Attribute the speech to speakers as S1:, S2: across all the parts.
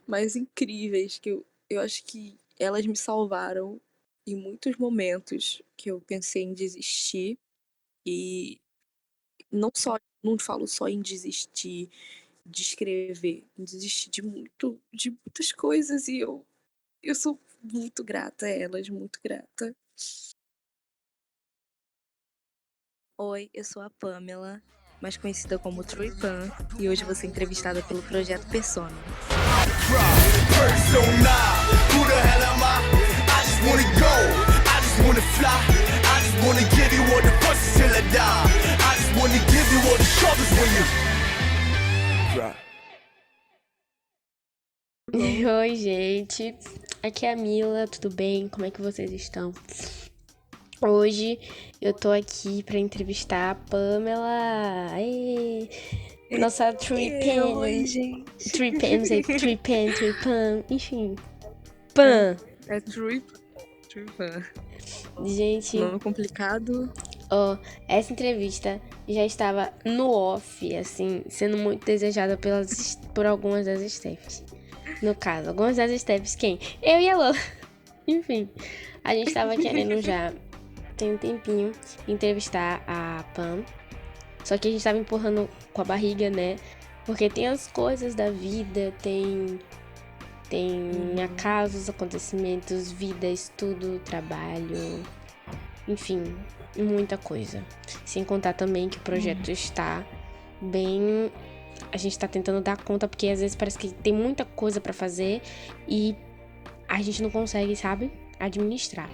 S1: mais incríveis que eu acho que elas me salvaram em muitos momentos que eu pensei em desistir e não falo só em desistir de escrever, em desistir de muitas coisas e eu sou muito grata a elas, muito grata. Oi, eu sou a Pamela, mais conhecida como Truipan, e hoje vou ser entrevistada pelo Projeto Persona.
S2: Persona, who the hell am I? I just wanna go, I just wanna fly, I just wanna give you all the pushes till I die. I just wanna give you all the shoulders when you cry.
S3: Oi, gente. Aqui é a Mila, tudo bem? Como é que vocês estão? Hoje eu tô aqui pra entrevistar a Pamela. Aê! Nossa Tripan.
S1: Oi, gente.
S3: Tripan, enfim. Pan.
S1: É Truipan.
S3: Gente,
S1: Nome complicado.
S3: ó, essa entrevista já estava no off, assim, sendo muito desejada por algumas das Stephs. No caso, algumas das Stephs, quem? Eu e a Lola. Enfim, a gente tava querendo já, tem um tempinho, entrevistar a Pam. Só que a gente tava empurrando com a barriga, né? Porque tem as coisas da vida, tem acasos, acontecimentos, vida, estudo, trabalho, enfim, muita coisa. Sem contar também que o projeto está bem... A gente tá tentando dar conta, porque às vezes parece que tem muita coisa pra fazer e a gente não consegue, sabe, administrar.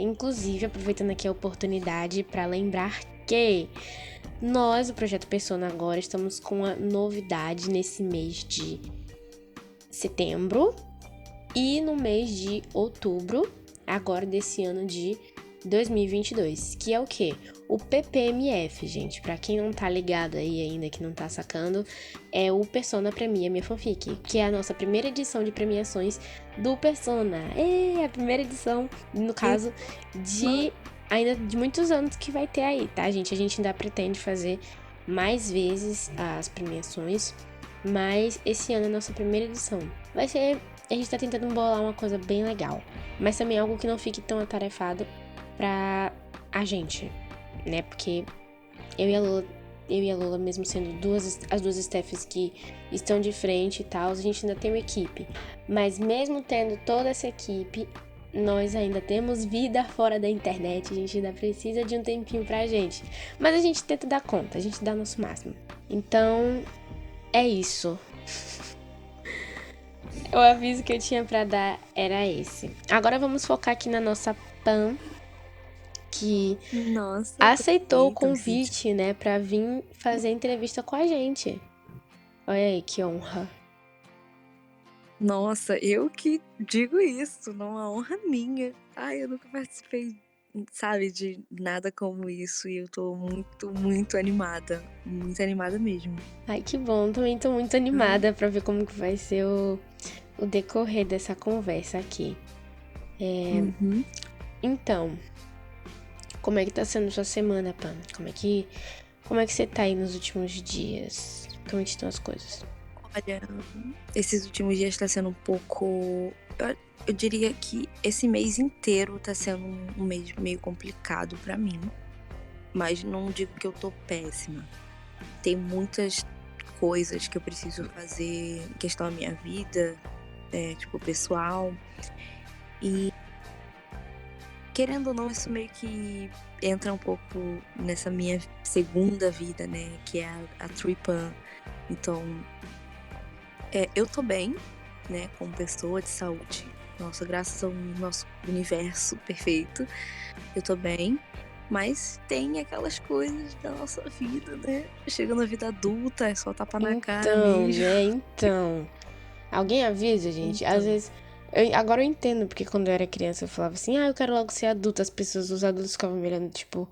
S3: Inclusive, aproveitando aqui a oportunidade para lembrar que nós, o Projeto Persona, agora estamos com uma novidade nesse mês de setembro e no mês de outubro, agora desse ano de 2022, que é o quê? O PPMF, gente. Pra quem não tá ligado aí ainda, que não tá sacando, é o Persona Premia Minha Fanfic, que é a nossa primeira edição de premiações do Persona. É a primeira edição, no caso, ainda de muitos anos que vai ter aí, tá, gente? A gente ainda pretende fazer mais vezes as premiações, mas esse ano é a nossa primeira edição. Vai ser... A gente tá tentando bolar uma coisa bem legal, mas também algo que não fique tão atarefado pra a gente, né? Porque eu e a Lola, mesmo sendo as duas Stephs que estão de frente e tal, a gente ainda tem uma equipe. Mas mesmo tendo toda essa equipe, nós ainda temos vida fora da internet, a gente ainda precisa de um tempinho pra gente. Mas a gente tenta dar conta, a gente dá o nosso máximo. Então, é isso. O aviso que eu tinha pra dar era esse. Agora vamos focar aqui na nossa Pam, que aceitou o convite, né, pra vir fazer entrevista com a gente. Olha aí, que honra.
S1: Nossa, eu que digo isso, não é honra minha. Ai, eu nunca participei, sabe, de nada como isso e eu tô muito, muito animada mesmo.
S3: Ai, que bom, também tô muito animada pra ver como que vai ser o decorrer dessa conversa aqui. Então, como é que tá sendo sua semana, Pam? Como é que você tá aí nos últimos dias? Como é que estão as coisas?
S1: Olha, esses últimos dias tá sendo um pouco... Eu diria que esse mês inteiro tá sendo um mês meio complicado pra mim. Mas não digo que eu tô péssima. Tem muitas coisas que eu preciso fazer em questão da minha vida, tipo, pessoal. E, querendo ou não, isso meio que entra um pouco nessa minha segunda vida, né? Que é a Tripan. Então, eu tô bem, né? Como pessoa de saúde. Nossa, graças ao nosso universo perfeito, eu tô bem. Mas tem aquelas coisas da nossa vida, né? Chegando na vida adulta, é só tapa na cara mesmo.
S3: Então. Alguém avisa, gente?
S1: Então.
S3: Às vezes... agora eu entendo, porque quando eu era criança eu falava assim, eu quero logo ser adulta. Os adultos ficavam me olhando, tipo,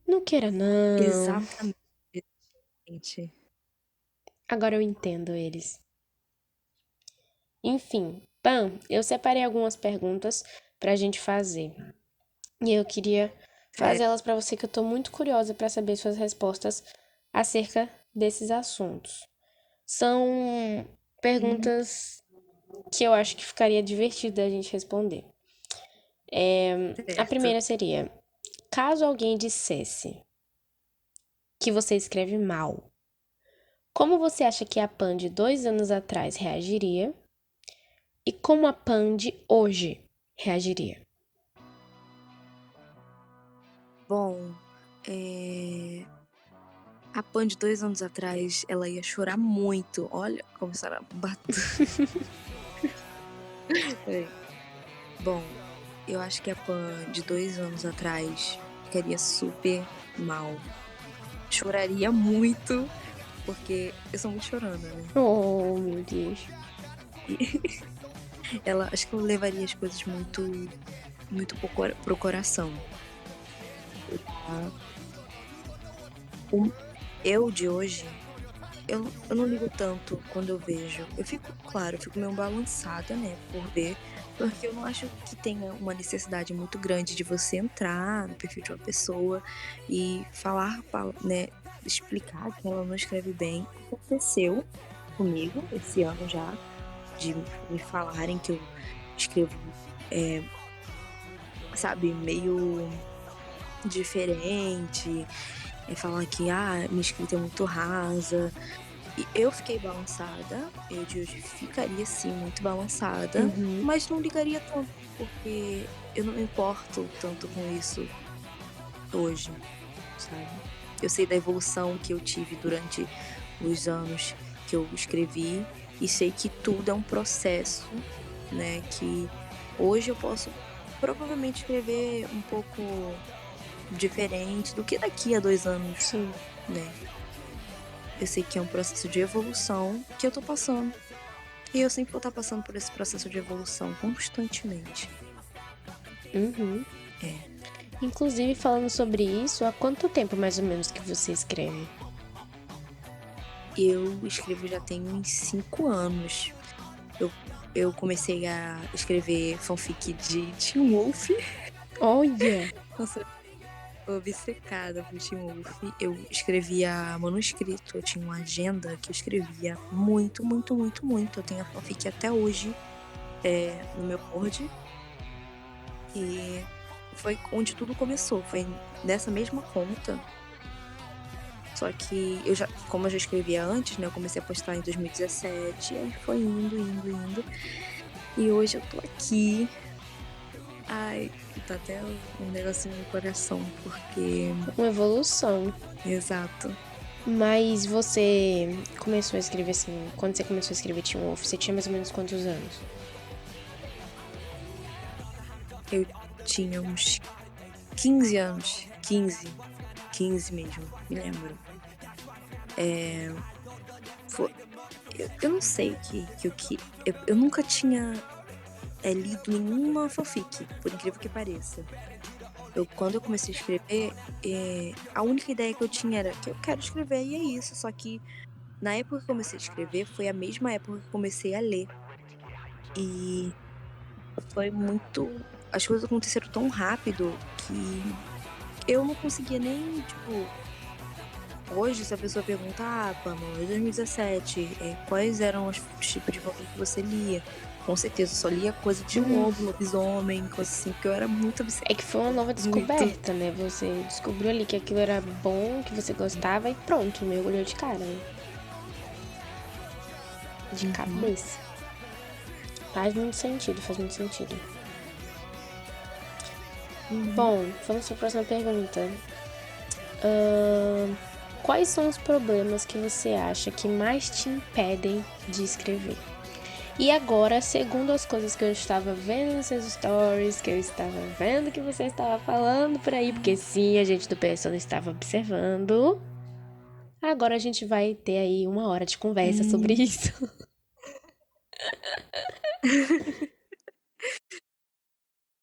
S3: não queira não.
S1: Exatamente.
S3: Agora eu entendo eles. Enfim, Pam, eu separei algumas perguntas pra gente fazer. E eu queria fazer elas pra você, que eu tô muito curiosa pra saber suas respostas acerca desses assuntos. São perguntas que eu acho que ficaria divertido a gente responder. A
S1: Certo.
S3: primeira seria: caso alguém dissesse que você escreve mal, como você acha que a Pan de 2 anos atrás reagiria? E como a Pan de hoje reagiria?
S1: Bom, a Pan de 2 anos atrás, ela ia chorar muito. Olha, começaram a bater. Bom, eu acho que a Pan de 2 anos atrás ficaria super mal. Choraria muito, porque eu sou muito chorona, né.
S3: Oh, meu Deus.
S1: Ela acho que ela levaria as coisas muito muito pro coração. Tá? O eu de hoje, eu não ligo tanto quando eu vejo. Eu fico, claro, eu fico meio balançada, né, por ver, porque eu não acho que tenha uma necessidade muito grande de você entrar no perfil de uma pessoa e falar, né, explicar que ela não escreve bem. Aconteceu comigo esse ano já, de me falarem que eu escrevo, eh, sabe, meio diferente, falar que: "Ah, minha escrita é muito rasa". E eu fiquei balançada, eu de hoje ficaria sim muito balançada,
S3: Uhum.
S1: mas não ligaria tanto, porque eu não me importo tanto com isso hoje, sabe. Eu sei da evolução que eu tive durante os anos que eu escrevi e sei que tudo é um processo, né, que hoje eu posso provavelmente escrever um pouco diferente do que daqui a 2 anos,
S3: Sim.
S1: né. Eu sei que é um processo de evolução que eu tô passando. E eu sempre vou estar passando por esse processo de evolução constantemente.
S3: Uhum.
S1: É.
S3: Inclusive, falando sobre isso, há quanto tempo mais ou menos que você escreve?
S1: Eu escrevo já tem uns 5 anos. Eu eu comecei a escrever fanfic de Teen Wolf.
S3: Olha!
S1: Nossa, eu obcecada por Teen Wolf. Eu escrevia manuscrito, eu tinha uma agenda que eu escrevia muito, muito, muito, muito. Eu tenho a fanfic até hoje, no meu Word. E foi onde tudo começou, foi nessa mesma conta. Só que como eu já escrevia antes, né, eu comecei a postar em 2017, aí foi indo, indo, indo. E hoje eu tô aqui. Ai, tá até um negocinho no coração, porque
S3: Uma evolução.
S1: exato.
S3: Mas você começou a escrever assim, quando você começou a escrever Teen Wolf, você tinha mais ou menos quantos anos?
S1: Eu tinha uns 15 anos, 15 mesmo, me lembro. Fo eu não sei o que eu nunca tinha, lido nenhuma fanfic, por incrível que pareça. Quando eu comecei a escrever, a única ideia que eu tinha era que eu quero escrever e é isso, só que na época que eu comecei a escrever, foi a mesma época que eu comecei a ler. E foi muito as coisas aconteceram tão rápido que eu não conseguia nem, tipo, hoje se a pessoa perguntar: "Ah, Pamela, em 2017, quais eram os tipos de fanfic que você lia?", com certeza eu só lia coisa de lobo, lobisomem, coisa assim, porque eu era muito
S3: É que foi uma nova
S1: muito.
S3: descoberta, né? Você descobriu ali que aquilo era bom, que você gostava e pronto, mergulhou de cara, né? De
S1: Uhum.
S3: cabeça. Faz muito sentido, faz muito sentido.
S1: Uhum.
S3: Bom, vamos para a próxima pergunta. Quais são os problemas que você acha que mais te impedem de escrever? E agora, segundo as coisas que eu estava vendo nos seus stories, que eu estava vendo que você estava falando por aí, porque sim, a gente do Persona estava observando. Agora a gente vai ter aí 1 hora de conversa sobre
S1: Hum.
S3: isso.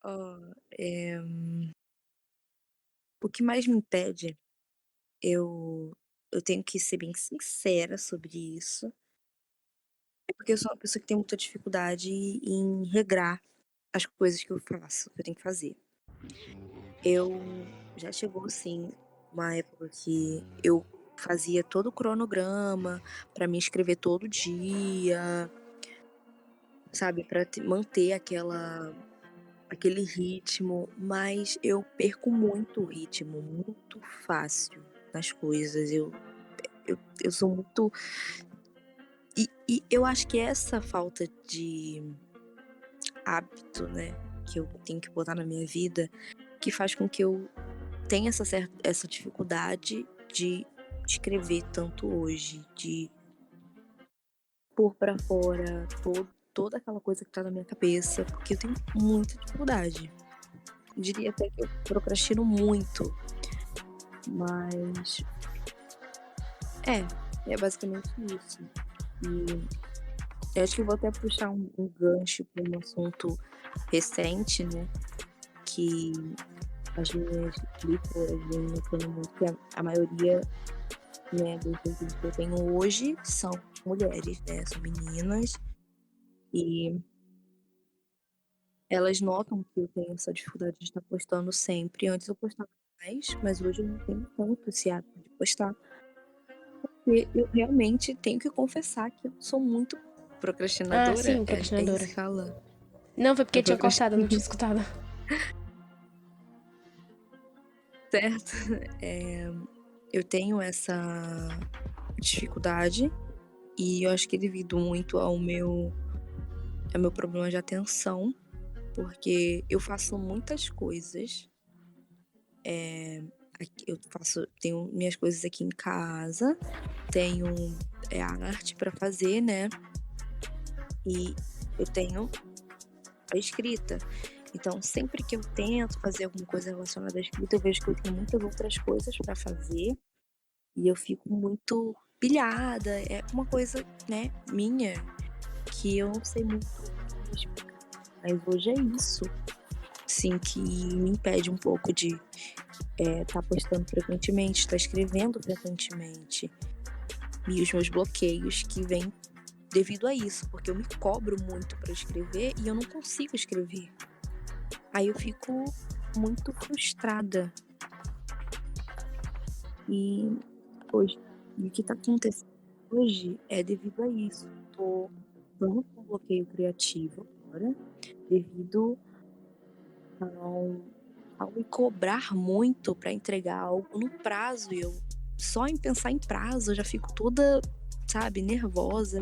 S1: Ó, o que mais me impede, eu eu tenho que ser bem sincera sobre isso, é porque eu sou uma pessoa que tem muita dificuldade em regrar as coisas que eu faço, que eu tenho que fazer. Já chegou, assim, uma época que eu fazia todo o cronograma pra me escrever todo dia, sabe, pra manter aquele ritmo, mas eu perco muito o ritmo, muito fácil nas coisas. Eu sou muito. E eu acho que essa falta de hábito, né, que eu tenho que botar na minha vida, que faz com que eu tenha essa dificuldade de escrever tanto hoje, de pôr pra fora toda aquela coisa que tá na minha cabeça, porque eu tenho muita dificuldade. Diria até que eu procrastino muito, mas é basicamente isso. E eu acho que eu vou até puxar um gancho para um assunto recente, né, que as minhas leitoras vêm notando muito que a maioria, né, dos leitores que eu tenho hoje são mulheres, né, são meninas, e elas notam que eu tenho essa dificuldade de estar postando sempre. Antes eu postava mais, mas hoje eu não tenho tanto esse hábito de postar, porque eu realmente tenho que confessar que eu sou muito
S3: Ah,
S1: procrastinadora.
S3: sim,
S1: É isso
S3: procrastinadora.
S1: que fala?
S3: Não, foi porque
S1: Eu
S3: tinha cortado, eu não tinha
S1: procrastino.
S3: escutado.
S1: Certo. Eu tenho essa dificuldade e eu acho que é devido muito ao meu problema de atenção, porque eu faço muitas coisas. Eu tenho minhas coisas aqui em casa, tenho a arte para fazer, né? E eu tenho a escrita. Então, sempre que eu tento fazer alguma coisa relacionada à escrita, eu vejo que eu tenho muitas outras coisas para fazer e eu fico muito pilhada. É uma coisa, né, minha, que eu não sei muito explicar. Mas hoje é isso, sim, que me impede um pouco de estar postando frequentemente, estar escrevendo frequentemente. E os meus bloqueios que vêm devido a isso, porque eu me cobro muito para escrever e eu não consigo escrever. Aí eu fico muito frustrada. E hoje, e o que tá acontecendo hoje é devido a isso. Tô dando um bloqueio criativo agora, devido ao, ao me cobrar muito para entregar algo no prazo. E eu, só em pensar em prazo, eu já fico toda, sabe, nervosa.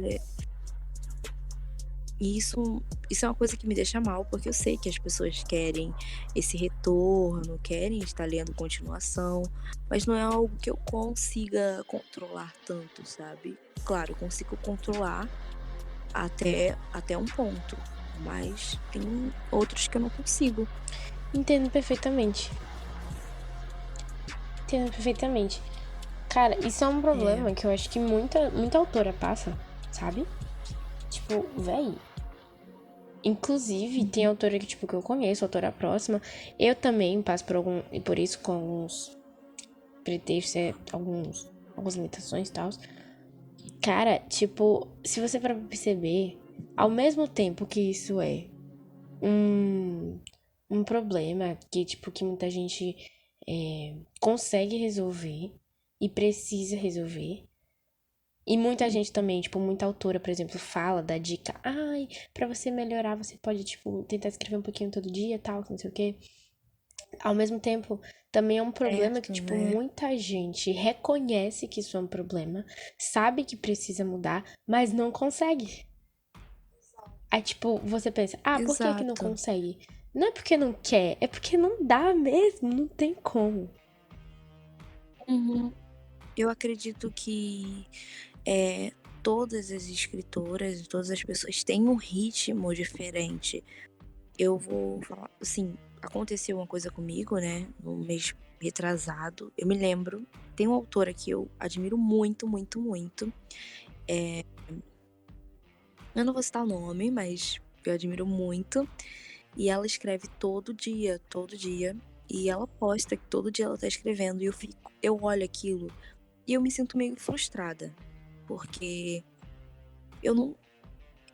S1: E isso é uma coisa que me deixa mal, porque eu sei que as pessoas querem esse retorno, querem estar lendo continuação, mas não é algo que eu consiga controlar tanto, sabe? Claro, eu consigo controlar até um ponto, mas tem outros que eu não consigo.
S3: Entendo perfeitamente. Entendo perfeitamente. Cara, isso é um problema que eu acho que muita autora passa, sabe? Tipo, véi. Inclusive, tem autora que, tipo, que eu conheço, autora próxima. Eu também passo por isso com alguns pretextos, algumas limitações e tal. Cara, tipo, se você para perceber, ao mesmo tempo que isso é um problema que, tipo, que muita gente consegue resolver e precisa resolver. E muita gente também, tipo, muita autora, por exemplo, fala da dica, ai, pra você melhorar, você pode, tipo, tentar escrever um pouquinho todo dia, tal, não sei o quê. Ao mesmo tempo, também é um problema que,
S1: Certo,
S3: tipo,
S1: né?
S3: muita gente reconhece que isso é um problema, sabe que precisa mudar, mas não consegue. Aí, tipo, você pensa, ah, por que não
S1: Exato.
S3: consegue? Não é porque não quer, é porque não dá mesmo, não tem como.
S1: Uhum. Eu acredito que é, todas as escritoras, todas as pessoas têm um ritmo diferente. Eu vou falar, assim, aconteceu uma coisa comigo, né, no mês retrasado. Eu me lembro, tem uma autora que eu admiro muito, muito, muito. Eu não vou citar o nome, mas eu admiro muito. E ela escreve todo dia. E ela posta que todo dia ela tá escrevendo. E eu olho aquilo e eu me sinto meio frustrada. Porque eu não.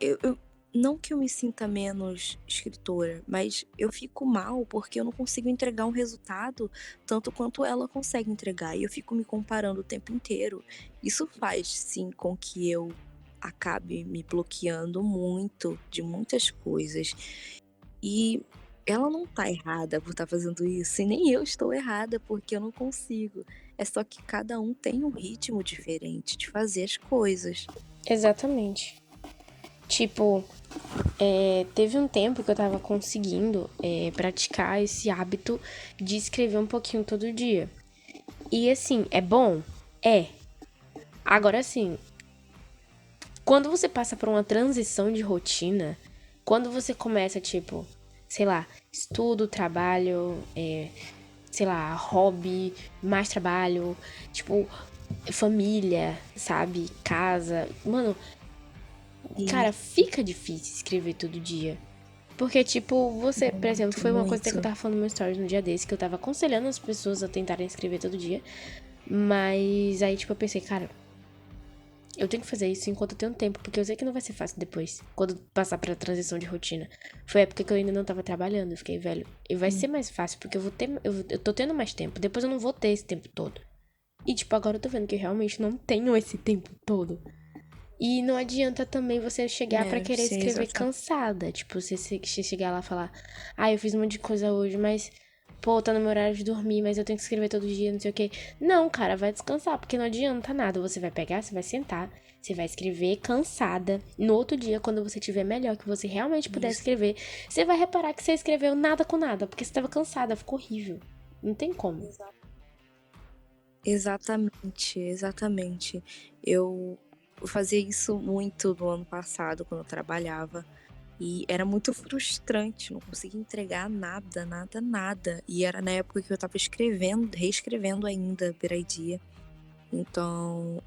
S1: Eu Não que eu me sinta menos escritora, mas eu fico mal porque eu não consigo entregar um resultado tanto quanto ela consegue entregar. E eu fico me comparando o tempo inteiro. Isso faz, sim, com que eu acabe me bloqueando muito de muitas coisas. E ela não tá errada por estar fazendo isso, e nem eu estou errada porque eu não consigo. É só que cada um tem um ritmo diferente de fazer as coisas.
S3: Exatamente. Tipo, teve um tempo que eu tava conseguindo praticar esse hábito de escrever um pouquinho todo dia. E assim, é bom? É. Agora assim, quando você passa por uma transição de rotina, quando você começa, tipo, sei lá, estudo, trabalho, sei lá, hobby, mais trabalho, tipo, família, sabe? Casa. Mano,
S1: E
S3: cara, fica difícil escrever todo dia. Porque, tipo, você, por exemplo,
S1: muito,
S3: foi uma coisa até que eu
S1: muito.
S3: tava falando no meu stories no dia desse, que eu tava aconselhando as pessoas a tentarem escrever todo dia. Mas aí, tipo, eu pensei, cara, eu tenho que fazer isso enquanto eu tenho tempo, porque eu sei que não vai ser fácil depois, quando passar pra transição de rotina. Foi a época que eu ainda não tava trabalhando, eu fiquei, velho, e vai ser mais fácil, porque eu tô tendo mais tempo, depois eu não vou ter esse tempo todo. E, tipo, agora eu tô vendo que eu realmente não tenho esse tempo todo. E não adianta também você chegar pra querer
S1: Sim,
S3: escrever
S1: exatamente.
S3: cansada. Tipo, você chegar lá e falar, eu fiz um monte de coisa hoje, mas, pô, tá no meu horário de dormir, mas eu tenho que escrever todo dia, não sei o quê. Não, cara, vai descansar, porque não adianta nada. Você vai pegar, você vai sentar, você vai escrever cansada. No outro dia, quando você tiver melhor, que você realmente puder
S1: Isso.
S3: escrever, você vai reparar que você escreveu nada com nada, porque você tava cansada, ficou horrível. Não tem como.
S1: Exatamente, exatamente. Eu fazia isso muito no ano passado, quando eu trabalhava. E era muito frustrante, não conseguia entregar nada, nada, nada. E era na época que eu tava escrevendo, reescrevendo ainda Piradia. Então,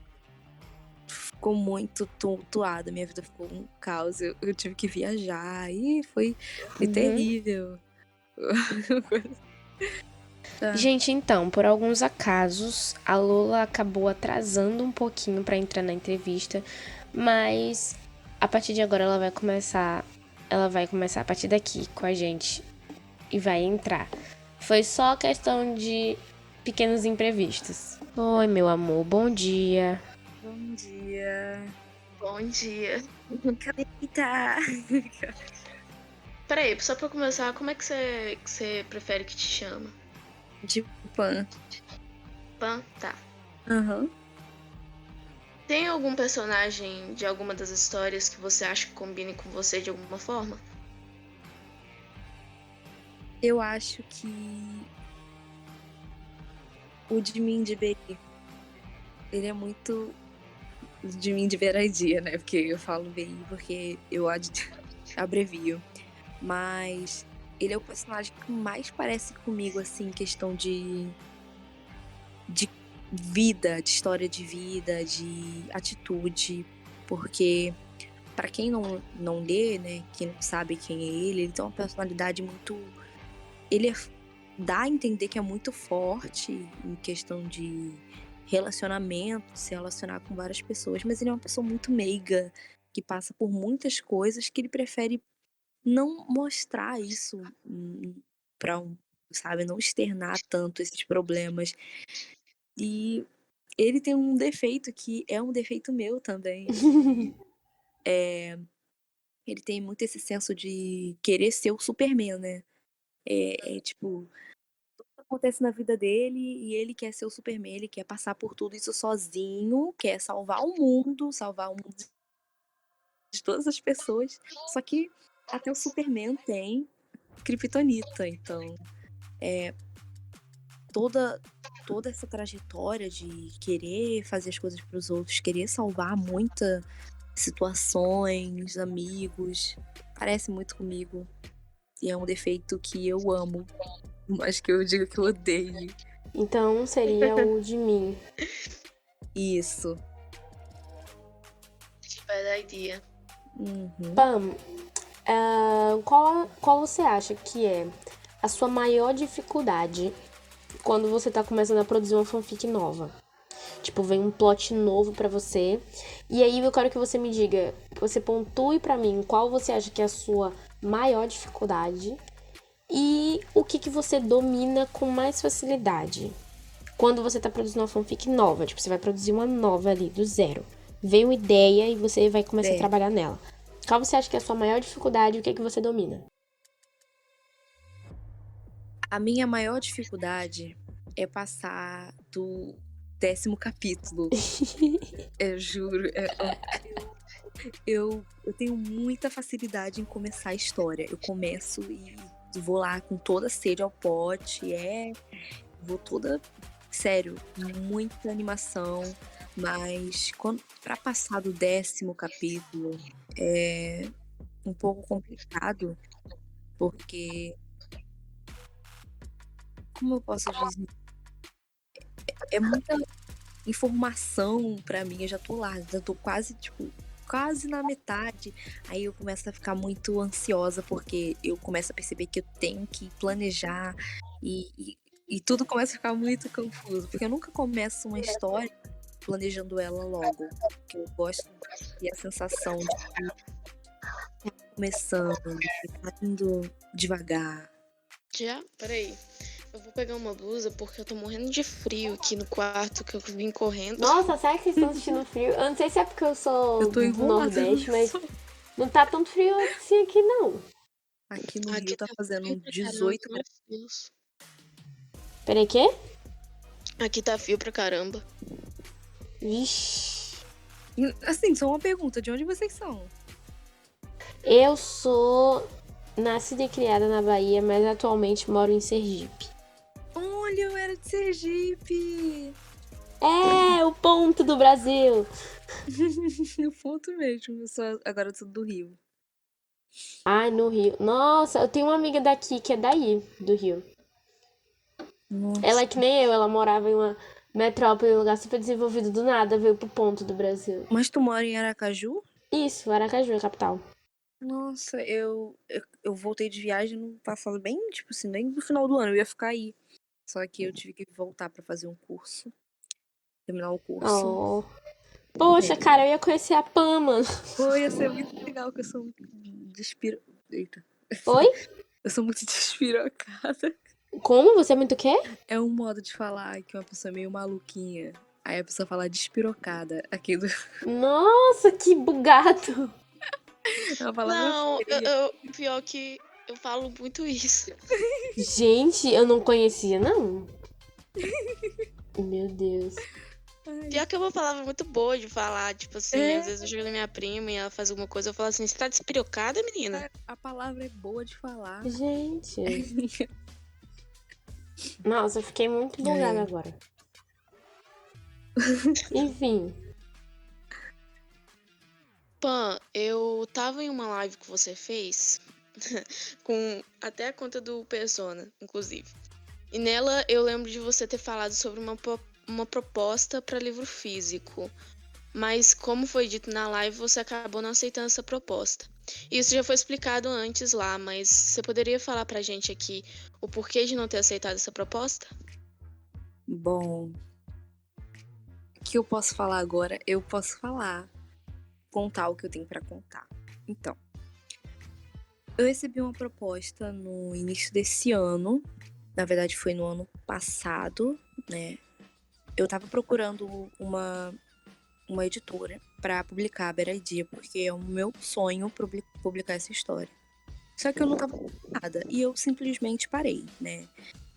S1: ficou muito tumultuada, minha vida ficou um caos. Eu tive que viajar e foi
S3: Uhum.
S1: terrível. Tá.
S3: Gente, então, por alguns acasos, a Lola acabou atrasando um pouquinho pra entrar na entrevista, mas a partir de agora ela vai começar a partir daqui com a gente e vai entrar. Foi só questão de pequenos imprevistos. Oi, meu amor, bom dia.
S1: Bom dia.
S4: Bom dia.
S1: Cadê que tá?
S4: Peraí, só pra começar, como é que você prefere que te chama?
S1: De pan.
S4: Pan? Tá.
S1: Aham.
S4: Tem algum personagem de alguma das histórias que você acha que combine com você de alguma forma?
S1: Eu acho que o de mim de Beri, ele é muito de mim de Veradia, né? Porque eu falo BI porque eu abrevio. Mas ele é o personagem que mais parece comigo, assim, em questão de vida, de história de vida, de atitude. Porque, pra quem não lê, né? Quem não sabe quem é ele tem uma personalidade muito. Ele dá a entender que é muito forte em questão de relacionamento, se relacionar com várias pessoas, mas ele é uma pessoa muito meiga, que passa por muitas coisas que ele prefere não mostrar isso para sabe, não externar tanto esses problemas. E ele tem um defeito que é um defeito meu também. Ele tem muito esse senso de querer ser o Superman, né? Tipo, acontece na vida dele e ele quer ser o Superman, ele quer passar por tudo isso sozinho, quer salvar o mundo de todas as pessoas. Só que até o Superman tem Kryptonita, então toda toda essa trajetória de querer fazer as coisas para os outros, querer salvar muitas situações, amigos, parece muito comigo. E é um defeito que eu amo, mas que eu digo que eu odeio.
S3: Então seria o de mim.
S1: Isso.
S4: Bad idea.
S1: Uhum.
S3: Pam, qual você acha que é a sua maior dificuldade quando você tá começando a produzir uma fanfic nova? Tipo, vem um plot novo pra você. E aí eu quero que você me diga, que você pontue pra mim qual você acha que é a sua maior dificuldade e o que você domina com mais facilidade. Quando você tá produzindo uma fanfic nova, tipo, você vai produzir uma nova ali, do zero. Veio uma ideia e você vai começar a trabalhar nela. Qual você acha que é a sua maior dificuldade e o que você domina?
S1: A minha maior dificuldade é passar do 10º capítulo. Eu juro. Eu tenho muita facilidade em começar a história. Eu começo e vou lá com toda a sede ao pote. Vou toda. Sério, muita animação. Mas pra passar do 10º capítulo é um pouco complicado. Porque, como eu posso dizer? É muita informação pra mim. Eu já tô lá, já tô quase na metade. Aí eu começo a ficar muito ansiosa, porque eu começo a perceber que eu tenho que planejar e tudo começa a ficar muito confuso. Porque eu nunca começo uma história planejando ela logo. Porque eu gosto de ter a sensação de que tá começando, que tá indo devagar.
S4: Peraí. Eu vou pegar uma blusa porque eu tô morrendo de frio aqui no quarto que eu vim correndo.
S3: Nossa, será que vocês estão sentindo frio? Eu não sei se é porque eu sou
S1: Eu tô
S3: do
S1: enrolada.
S3: Nordeste, mas não tá tão frio assim aqui, não.
S1: Aqui no
S4: Aqui
S1: Rio tá fazendo
S4: frio pra
S1: 18
S4: caramba,
S1: graus.
S4: meu Deus.
S3: Peraí, quê?
S4: Aqui tá frio pra caramba.
S3: Vixe.
S1: Assim, só uma pergunta, de onde vocês são?
S3: Eu sou nascida e criada na Bahia, mas atualmente moro em Sergipe.
S1: Olha, eu era de Sergipe!
S3: É, o ponto do Brasil!
S1: No ponto mesmo, agora eu sou do Rio.
S3: Ai, no Rio. Nossa, eu tenho uma amiga daqui que é daí, do Rio. Ela é
S1: Nossa.
S3: que nem eu, ela morava em uma metrópole, um lugar super desenvolvido, do nada veio pro ponto do Brasil.
S1: Mas tu mora em Aracaju?
S3: Isso, Aracaju, a capital.
S1: Nossa, eu voltei de viagem no passado, bem, tipo assim, bem no final do ano, eu ia ficar aí. Só que eu tive que voltar pra fazer um curso, terminar o curso.
S3: Oh. Poxa, cara, eu ia conhecer a Pam, mano.
S1: Pô, ia ser muito legal, que eu sou muito Eita.
S3: Oi?
S1: Eu sou muito despirocada.
S3: Como? Você é muito o quê?
S1: É um modo de falar que uma pessoa é meio maluquinha. Aí a pessoa fala despirocada. Aquilo
S3: Nossa, que bugado.
S1: é uma palavra
S4: Não,
S1: feia.
S4: pior que eu falo muito isso.
S3: Gente, eu não conhecia, não. Meu Deus.
S4: Pior que é uma palavra muito boa de falar, tipo assim,
S1: É.
S4: às vezes eu chego na minha prima e ela faz alguma coisa, eu falo assim, você tá despirocada, menina?
S1: A palavra é boa de falar.
S3: Gente. Nossa, eu fiquei muito bugada agora. Enfim.
S4: Pan, eu tava em uma live que você fez, com até a conta do Persona, inclusive. E nela eu lembro de você ter falado sobre uma proposta para livro físico. Mas como foi dito na live, você acabou não aceitando essa proposta. Isso já foi explicado antes lá, mas você poderia falar pra gente aqui o porquê de não ter aceitado essa proposta?
S1: Bom, o que eu posso falar agora? Eu posso contar o que eu tenho pra contar. Então, eu recebi uma proposta no início desse ano. Na verdade, foi no ano passado, né? Eu tava procurando uma editora pra publicar a Beradia, porque é o meu sonho publicar essa história. Só que eu não tava nada e eu simplesmente parei, né?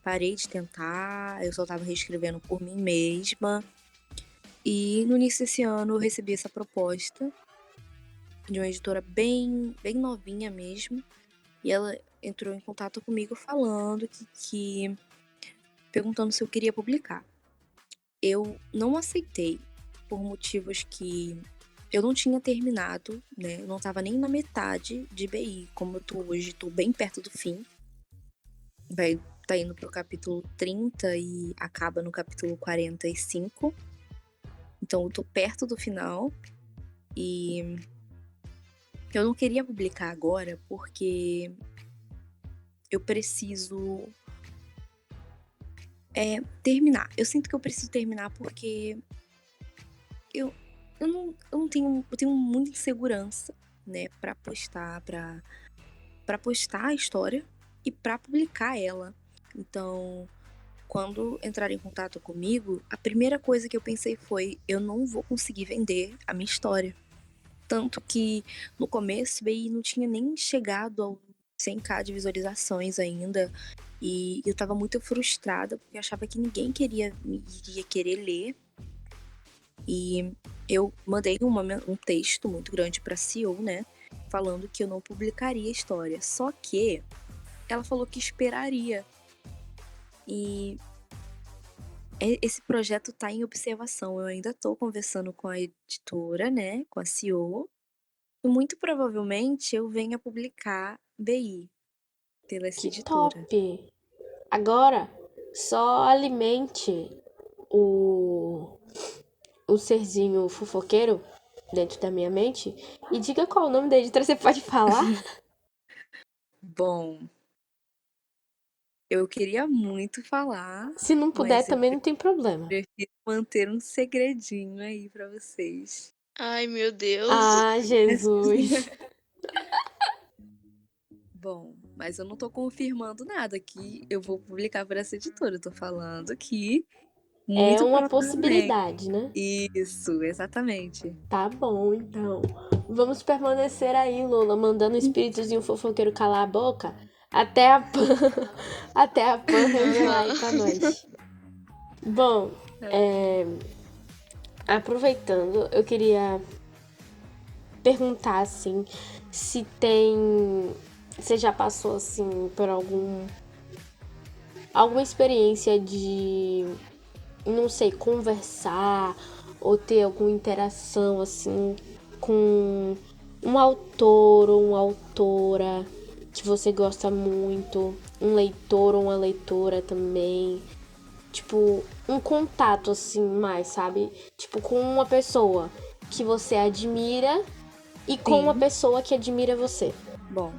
S1: Parei de tentar, eu só tava reescrevendo por mim mesma. E no início desse ano eu recebi essa proposta de uma editora bem novinha mesmo. E ela entrou em contato comigo falando que perguntando se eu queria publicar. Eu não aceitei por motivos que eu não tinha terminado, né? Eu não tava nem na metade de BI, como eu tô hoje, tô bem perto do fim. Tá indo pro capítulo 30 e acaba no capítulo 45. Então eu tô perto do final. E eu não queria publicar agora porque eu preciso terminar. Eu sinto que eu preciso terminar porque eu, eu não tenho, eu tenho muita insegurança, né, pra postar a história e pra publicar ela. Então, quando entraram em contato comigo, a primeira coisa que eu pensei foi: eu não vou conseguir vender a minha história. Tanto que no começo BI não tinha nem chegado ao 100k de visualizações ainda. E eu tava muito frustrada porque eu achava que ninguém iria querer ler. E eu mandei um texto muito grande pra CEO, né? Falando que eu não publicaria a história. Só que ela falou que esperaria. E esse projeto tá em observação. Eu ainda tô conversando com a editora, né? Com a CEO. E muito provavelmente eu venha publicar BI pela essa
S3: Que
S1: editora.
S3: top! Agora, só alimente o, o serzinho fofoqueiro dentro da minha mente e diga qual o nome da editora, você pode falar?
S1: Bom, eu queria muito falar,
S3: Se não puder,
S1: mas eu
S3: também não tem problema.
S1: prefiro manter um segredinho aí pra vocês.
S4: Ai, meu Deus.
S3: Ah, Jesus.
S1: Bom, mas eu não tô confirmando nada que eu vou publicar por essa editora. Eu tô falando que
S3: É
S1: muito
S3: uma
S1: provavelmente.
S3: possibilidade, né?
S1: Isso, exatamente.
S3: Tá bom, então. Vamos permanecer aí, Lula, mandando o espíritozinho fofoqueiro calar a boca até a Pan, até a Pan revelar aí pra
S4: Aham.
S3: nós. Bom, aproveitando, eu queria perguntar, assim, se tem... Você já passou, assim, por alguma experiência de, não sei, conversar ou ter alguma interação, assim, com um autor ou uma autora que você gosta muito, um leitor ou uma leitora também, tipo, um contato assim mais, sabe? Tipo, com uma pessoa que você admira e com uma
S1: Sim.
S3: pessoa que admira você.
S1: Bom,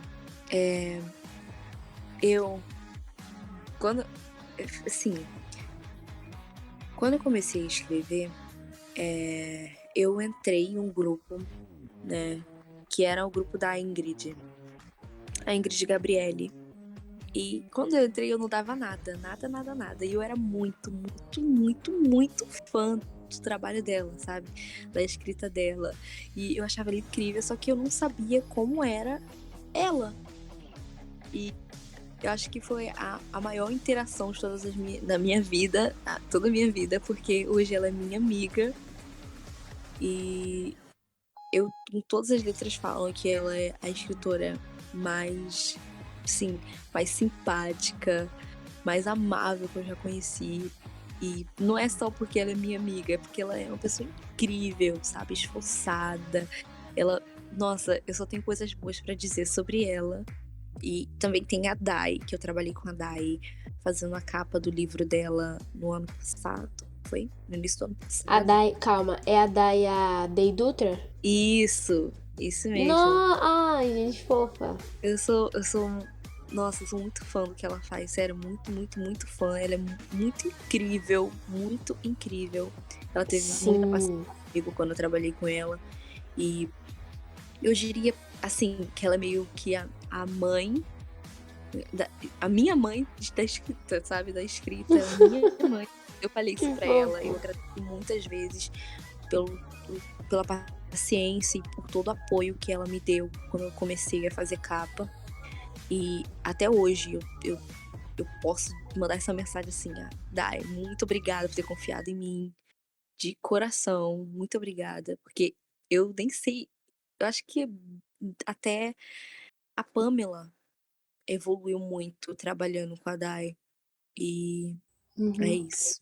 S1: eu quando assim, quando eu comecei a escrever, eu entrei em um grupo, né, que era o grupo da Ingrid, a Ingrid Gabriele. E quando eu entrei eu não dava nada, nada, nada, nada. E eu era muito, muito, muito, muito fã do trabalho dela, sabe? Da escrita dela. E eu achava ela incrível, só que eu não sabia como era ela. E eu acho que foi a maior interação de da minha vida, toda a minha vida, porque hoje ela é minha amiga. E eu, em todas as letras falam que ela é a escritora mais, sim, mais simpática, mais amável que eu já conheci. E não é só porque ela é minha amiga, é porque ela é uma pessoa incrível, sabe? Esforçada. Ela, nossa, eu só tenho coisas boas pra dizer sobre ela. E também tem a Dai, que eu trabalhei com a Dai, fazendo a capa do livro dela no ano passado. Foi? No início do ano
S3: A
S1: passado.
S3: Dai, calma, é a Dai a Dei Dutra?
S1: Isso mesmo.
S3: Não, ai, gente fofa.
S1: Nossa, eu sou muito fã do que ela faz, sério, muito, muito, muito fã. Ela é muito incrível, muito incrível. Ela teve muita paciência
S3: Sim.
S1: comigo quando eu trabalhei com ela. E eu diria, assim, que ela é meio que a mãe, a minha mãe da escrita, sabe? Da escrita, ela é minha mãe. Eu falei isso
S3: Que
S1: pra ela, eu
S3: fofo.
S1: agradeci muitas vezes pelo, pela paciência e por todo o apoio que ela me deu quando eu comecei a fazer capa. E até hoje eu posso mandar essa mensagem assim: Dai, muito obrigada por ter confiado em mim, de coração, muito obrigada, porque eu nem sei, eu acho que até a Pamela evoluiu muito trabalhando com a Dai, e é
S3: Uhum.
S1: isso.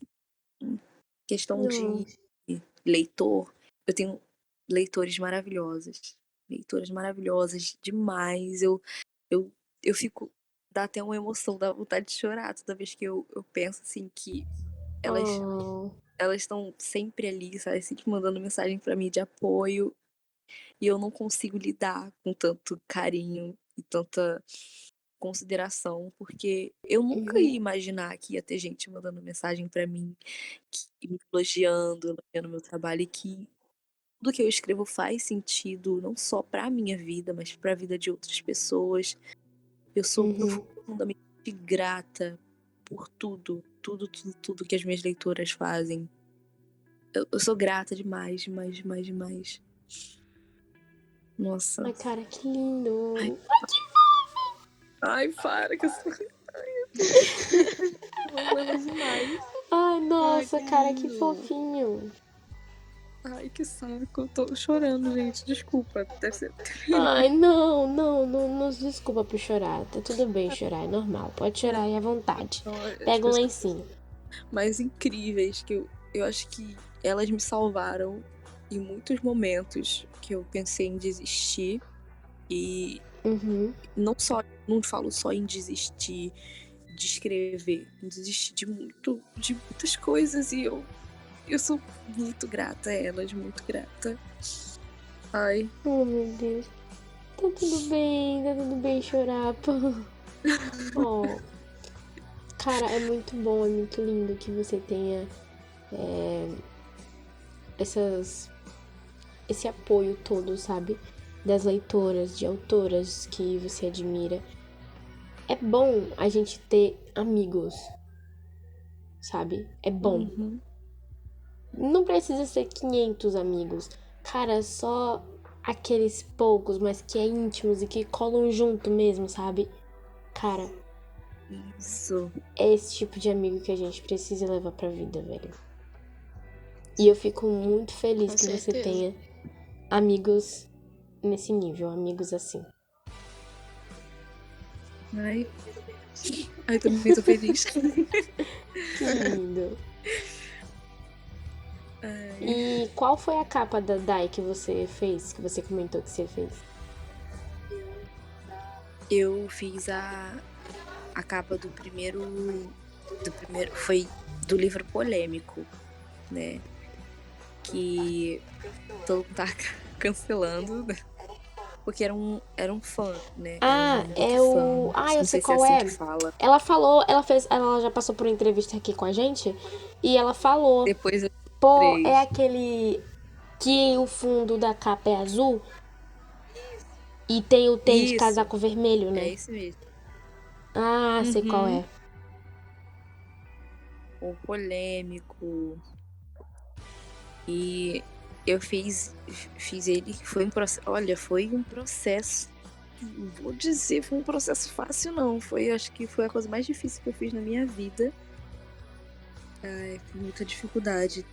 S1: Questão
S3: Não.
S1: de leitor, eu tenho leitores maravilhosos, leitoras maravilosas demais. Eu, eu fico. Dá até uma emoção, dá vontade de chorar toda vez que eu penso assim que elas
S3: Oh.
S1: elas estão sempre ali, sabe? Sempre mandando mensagem pra mim de apoio. E eu não consigo lidar com tanto carinho e tanta consideração, porque eu nunca ia
S3: Uhum.
S1: imaginar que ia ter gente mandando mensagem pra mim, me elogiando, elogiando meu trabalho, e que tudo que eu escrevo faz sentido, não só pra minha vida, mas pra vida de outras pessoas. Eu sou profundamente grata por tudo que as minhas leitoras fazem. Eu sou grata demais, demais, demais, demais. Nossa.
S3: Ai, cara, que lindo.
S1: Ai, para que eu sou... Eu amo demais.
S3: Ai, nossa,
S1: Ai, que
S3: cara, que
S1: lindo.
S3: fofinho.
S1: Ai, que saco. Eu tô chorando, gente. Desculpa. Deve ser...
S3: Ai, não nos desculpa por chorar. Tá tudo bem chorar, é normal. Pode chorar aí à vontade.
S1: Então, as
S3: Pega um
S1: pessoas
S3: lencinho.
S1: mais incríveis que eu acho que elas me salvaram em muitos momentos que eu pensei em desistir. E não falo só em desistir de escrever, desistir de muitas coisas, e eu sou muito grata a elas, muito grata. Ai.
S3: Oh, meu Deus. Tá tudo bem chorar, pô. Oh. Cara, é muito bom, é muito lindo que você tenha esse apoio todo, sabe? Das leitoras, de autoras que você admira. É bom a gente ter amigos, sabe? É bom. Não precisa ser 500 amigos. Cara, só aqueles poucos, mas que é íntimos e que colam junto mesmo, sabe? Cara,
S1: Isso.
S3: é esse tipo de amigo que a gente precisa levar pra vida, velho. E eu fico muito feliz
S4: Com
S3: que você
S4: certeza.
S3: tenha amigos nesse nível, amigos assim.
S1: Ai, também tô feliz.
S3: Que lindo. E qual foi a capa da Dai que você fez, que você comentou que você fez?
S1: Eu fiz a capa do primeiro foi do livro polêmico, né? Que todo mundo tá cancelando, né? Porque era um fã, né?
S3: Ah,
S1: era um book
S3: o...
S1: fã.
S3: Ah, eu
S1: Não
S3: sei
S1: sei se
S3: qual
S1: é
S3: é.
S1: assim que fala.
S3: Ela falou, ela já passou por uma entrevista aqui com a gente e ela falou,
S1: Depois eu
S3: pô,
S1: mostrei.
S3: é aquele que o fundo da capa é azul e tem o T de
S1: Isso.
S3: casaco vermelho, né?
S1: É esse mesmo.
S3: Ah, sei qual é.
S1: O polêmico. E eu fiz ele, foi um processo, olha, foi um processo, não vou dizer, foi um processo fácil não, acho que foi a coisa mais difícil que eu fiz na minha vida. Ai, foi muita dificuldade,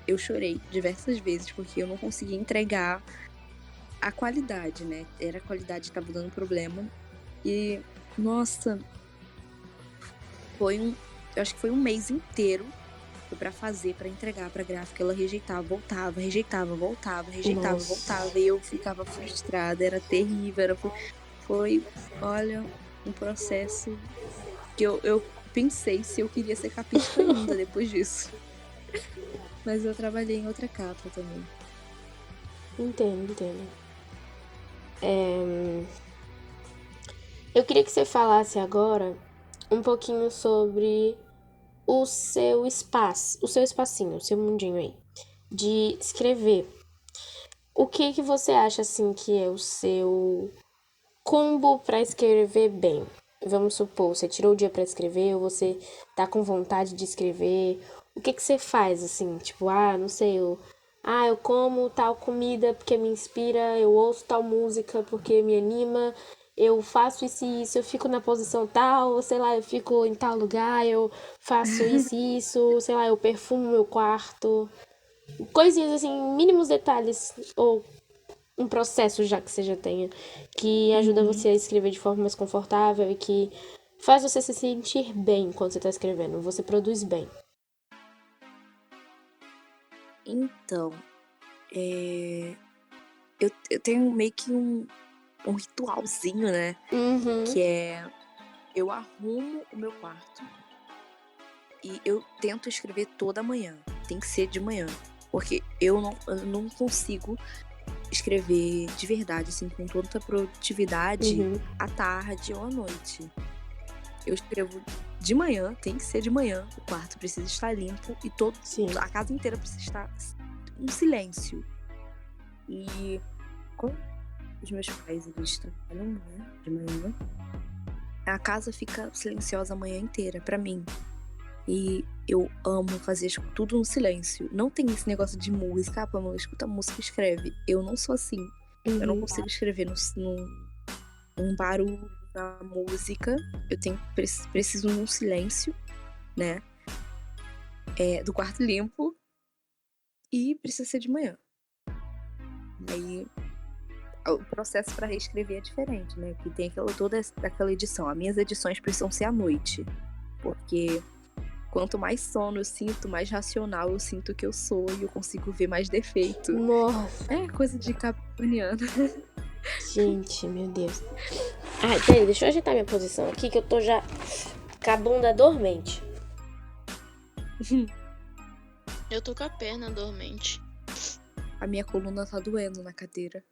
S1: eu chorei diversas vezes porque eu não conseguia entregar a qualidade, né, a qualidade que tava dando problema, e, nossa, eu acho que foi um mês inteiro pra fazer, pra entregar pra gráfica. Ela rejeitava, voltava,
S3: Nossa.
S1: voltava. E eu ficava frustrada, era terrível. Foi, olha, um processo que eu pensei se eu queria ser capista ainda depois disso. Mas eu trabalhei em outra capa também.
S3: Entendo. Eu queria que você falasse agora um pouquinho sobre o seu espacinho, o seu mundinho aí, de escrever. O que você acha, assim, que é o seu combo pra escrever bem? Vamos supor, você tirou o dia pra escrever, ou você tá com vontade de escrever. O que você faz, assim? Tipo, não sei, eu como tal comida porque me inspira, eu ouço tal música porque me anima, eu faço isso e isso, eu fico na posição tal, ou sei lá, eu fico em tal lugar, eu faço isso e isso, sei lá, eu perfumo meu quarto. Coisinhas assim, mínimos detalhes, ou um processo já que você já tenha, que ajuda você a escrever de forma mais confortável e que faz você se sentir bem quando você tá escrevendo, você produz bem.
S1: Então, eu tenho meio que um ritualzinho, né? Que é, eu arrumo o meu quarto e eu tento escrever toda manhã. Tem que ser de manhã, porque eu não consigo escrever de verdade, assim, com tanta produtividade à tarde ou à noite. Eu escrevo de manhã, tem que ser de manhã, o quarto precisa estar limpo e a casa inteira precisa estar um silêncio. E como os meus pais, eles trabalham, né, de manhã, a casa fica silenciosa a manhã inteira pra mim. E eu amo fazer tudo no silêncio. Não tem esse negócio de música, Pamela, escuta música, escreve. Eu não sou assim. Eu não consigo escrever num barulho da música. Eu preciso num silêncio, né? Do quarto limpo. E precisa ser de manhã. Aí o processo para reescrever é diferente, né? Que tem toda aquela edição. As minhas edições precisam ser à noite. Porque quanto mais sono eu sinto, mais racional eu sinto que eu sou e eu consigo ver mais defeito.
S3: Nossa,
S1: É coisa de capricorniana.
S3: gente, meu Deus. Ai, peraí, deixa eu ajeitar minha posição aqui que eu tô já com a bunda dormente.
S4: Eu tô com a perna dormente.
S1: A minha coluna tá doendo na cadeira.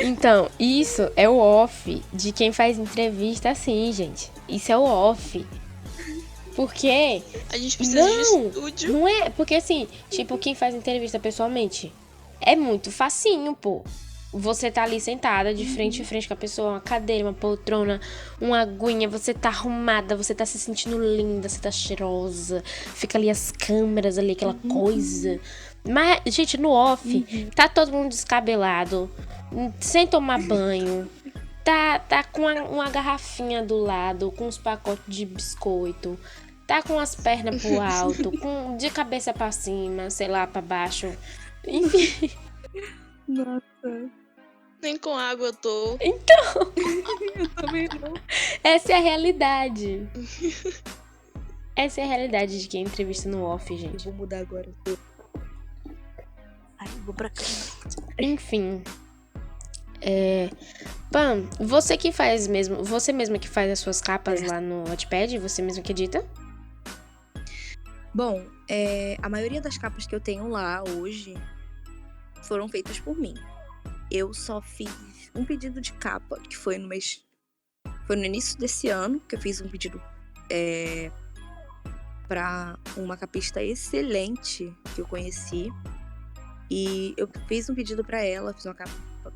S3: Então, isso é o off de quem faz entrevista assim, gente. Isso é o off. Porque...
S4: A gente precisa de estúdio.
S3: Não é, porque assim, tipo, quem faz entrevista pessoalmente é muito facinho, pô. Você tá ali sentada de frente em frente com a pessoa, uma cadeira, uma poltrona, uma aguinha, você tá arrumada, você tá se sentindo linda, você tá cheirosa, fica ali as câmeras ali, aquela coisa. Mas, gente, no off, tá todo mundo descabelado, sem tomar banho, tá com uma garrafinha do lado, com uns pacotes de biscoito, tá com as pernas pro alto, de cabeça pra cima, sei lá, pra baixo, enfim.
S1: Nossa.
S4: Nem com água eu tô.
S3: Então,
S1: Eu também não.
S3: essa é a realidade. Essa é a realidade de quem entrevista no off,
S1: Eu
S3: gente.
S1: vou mudar agora. Ai, eu vou pra cá.
S3: Enfim. Pam, você que faz mesmo, você mesma que faz as suas capas lá no Wattpad, você mesma que edita?
S1: Bom, a maioria das capas que eu tenho lá hoje foram feitas por mim. Eu só fiz um pedido de capa, que foi no início desse ano, que eu fiz um pedido para uma capista excelente que eu conheci. E eu fiz um pedido para ela, fiz uma capa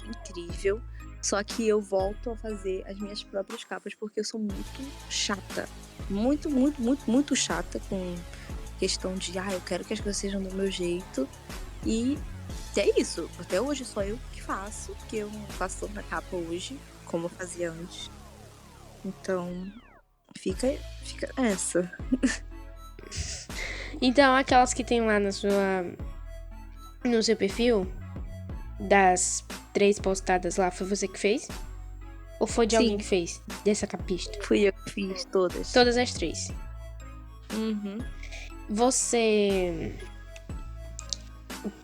S1: incrível. Só que eu volto a fazer as minhas próprias capas porque eu sou muito chata. Muito, muito, muito, muito chata com questão de eu quero que as coisas sejam do meu jeito. E é isso. Até hoje só eu que faço, porque eu não faço tanta capa hoje, como eu fazia antes. Então, fica essa.
S3: Então, aquelas que tem lá no seu perfil, das 3 postadas lá, foi você que fez? Ou foi de alguém que fez? Dessa capista?
S1: Fui eu que fiz todas.
S3: Todas as 3.
S1: Uhum.
S3: Você...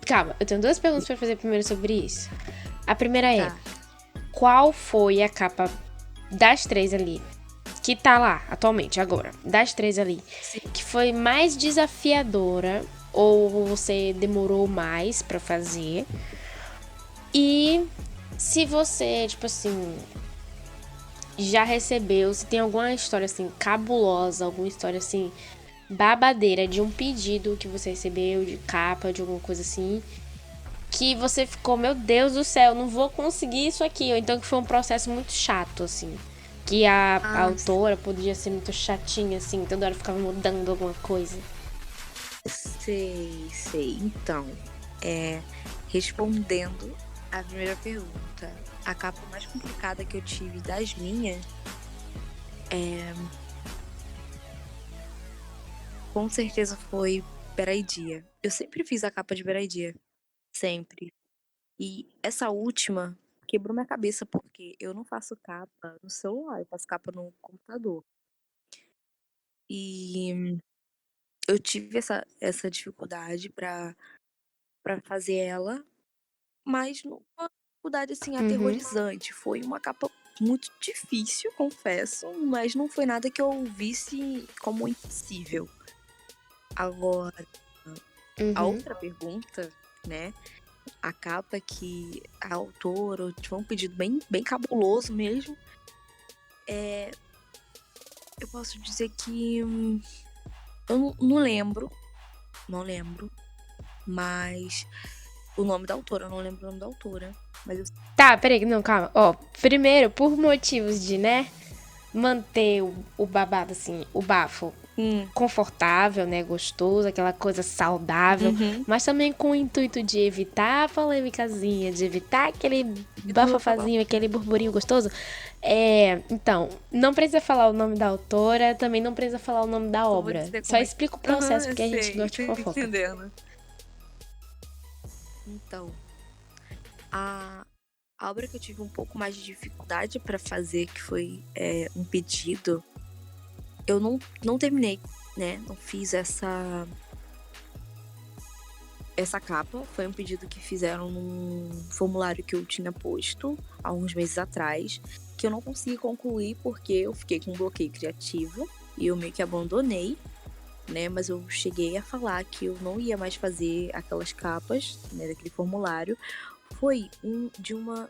S3: Calma, eu tenho 2 perguntas pra fazer primeiro sobre isso. A primeira é...
S1: Tá.
S3: Qual foi a capa das 3 ali? Que tá lá, atualmente, agora. Das 3 ali.
S1: Sim.
S3: Que foi mais desafiadora... Ou você demorou mais pra fazer. E se você, tipo assim, já recebeu, se tem alguma história assim cabulosa, alguma história assim babadeira de um pedido que você recebeu, de capa, de alguma coisa assim, que você ficou, meu Deus do céu, não vou conseguir isso aqui. Ou então que foi um processo muito chato, assim. Que a autora podia ser muito chatinha, assim, toda hora ficava mudando alguma coisa.
S1: Sei. Então, respondendo a primeira pergunta, a capa mais complicada que eu tive das minhas com certeza foi Beraidia. Eu sempre fiz a capa de Beraidia. Sempre. E essa última quebrou minha cabeça porque eu não faço capa no celular, eu faço capa no computador. E eu tive essa dificuldade pra fazer ela, mas não foi uma dificuldade assim aterrorizante. Foi uma capa muito difícil, confesso, mas não foi nada que eu visse como impossível. Agora, a outra pergunta, né? A capa que a autora foi um pedido bem, bem cabuloso mesmo. Eu posso dizer que eu não lembro. Não lembro. Mas o nome da autora, eu não lembro o nome da autora. Mas eu...
S3: Tá, peraí, não, calma. Ó, primeiro, por motivos de, né, manter o babado, assim, o bafo confortável, né, gostoso, aquela coisa saudável, mas também com o intuito de evitar a polêmicazinha, de evitar aquele bafafazinho, aquele burburinho gostoso. Então, não precisa falar o nome da autora, também não precisa falar o nome da obra. Só explica o processo, porque a gente gosta de fofoca.
S1: Entendendo. Então, a obra que eu tive um pouco mais de dificuldade pra fazer, que foi um pedido, eu não terminei, né? Não fiz essa capa. Foi um pedido que fizeram num formulário que eu tinha posto há uns meses atrás, que eu não consegui concluir porque eu fiquei com um bloqueio criativo e eu meio que abandonei, né? Mas eu cheguei a falar que eu não ia mais fazer aquelas capas, né, daquele formulário. Foi de uma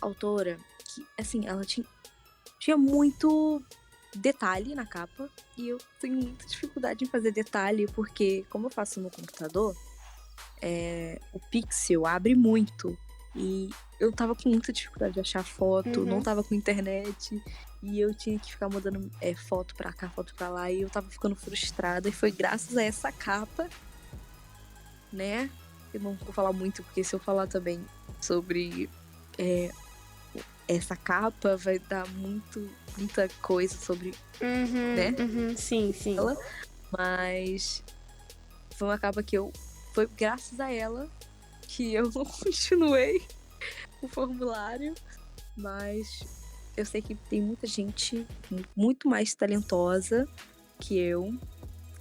S1: autora que, assim, ela tinha muito detalhe na capa e eu tenho muita dificuldade em fazer detalhe porque, como eu faço no computador, o pixel abre muito e eu tava com muita dificuldade de achar foto, não tava com internet e eu tinha que ficar mudando foto pra cá, foto pra lá e eu tava ficando frustrada e foi graças a essa capa, né? Eu não vou falar muito porque se eu falar também sobre essa capa vai dar muita coisa sobre, né?
S3: Sim.
S1: Ela, mas foi uma capa que foi graças a ela que eu não continuei o formulário, mas eu sei que tem muita gente muito mais talentosa que eu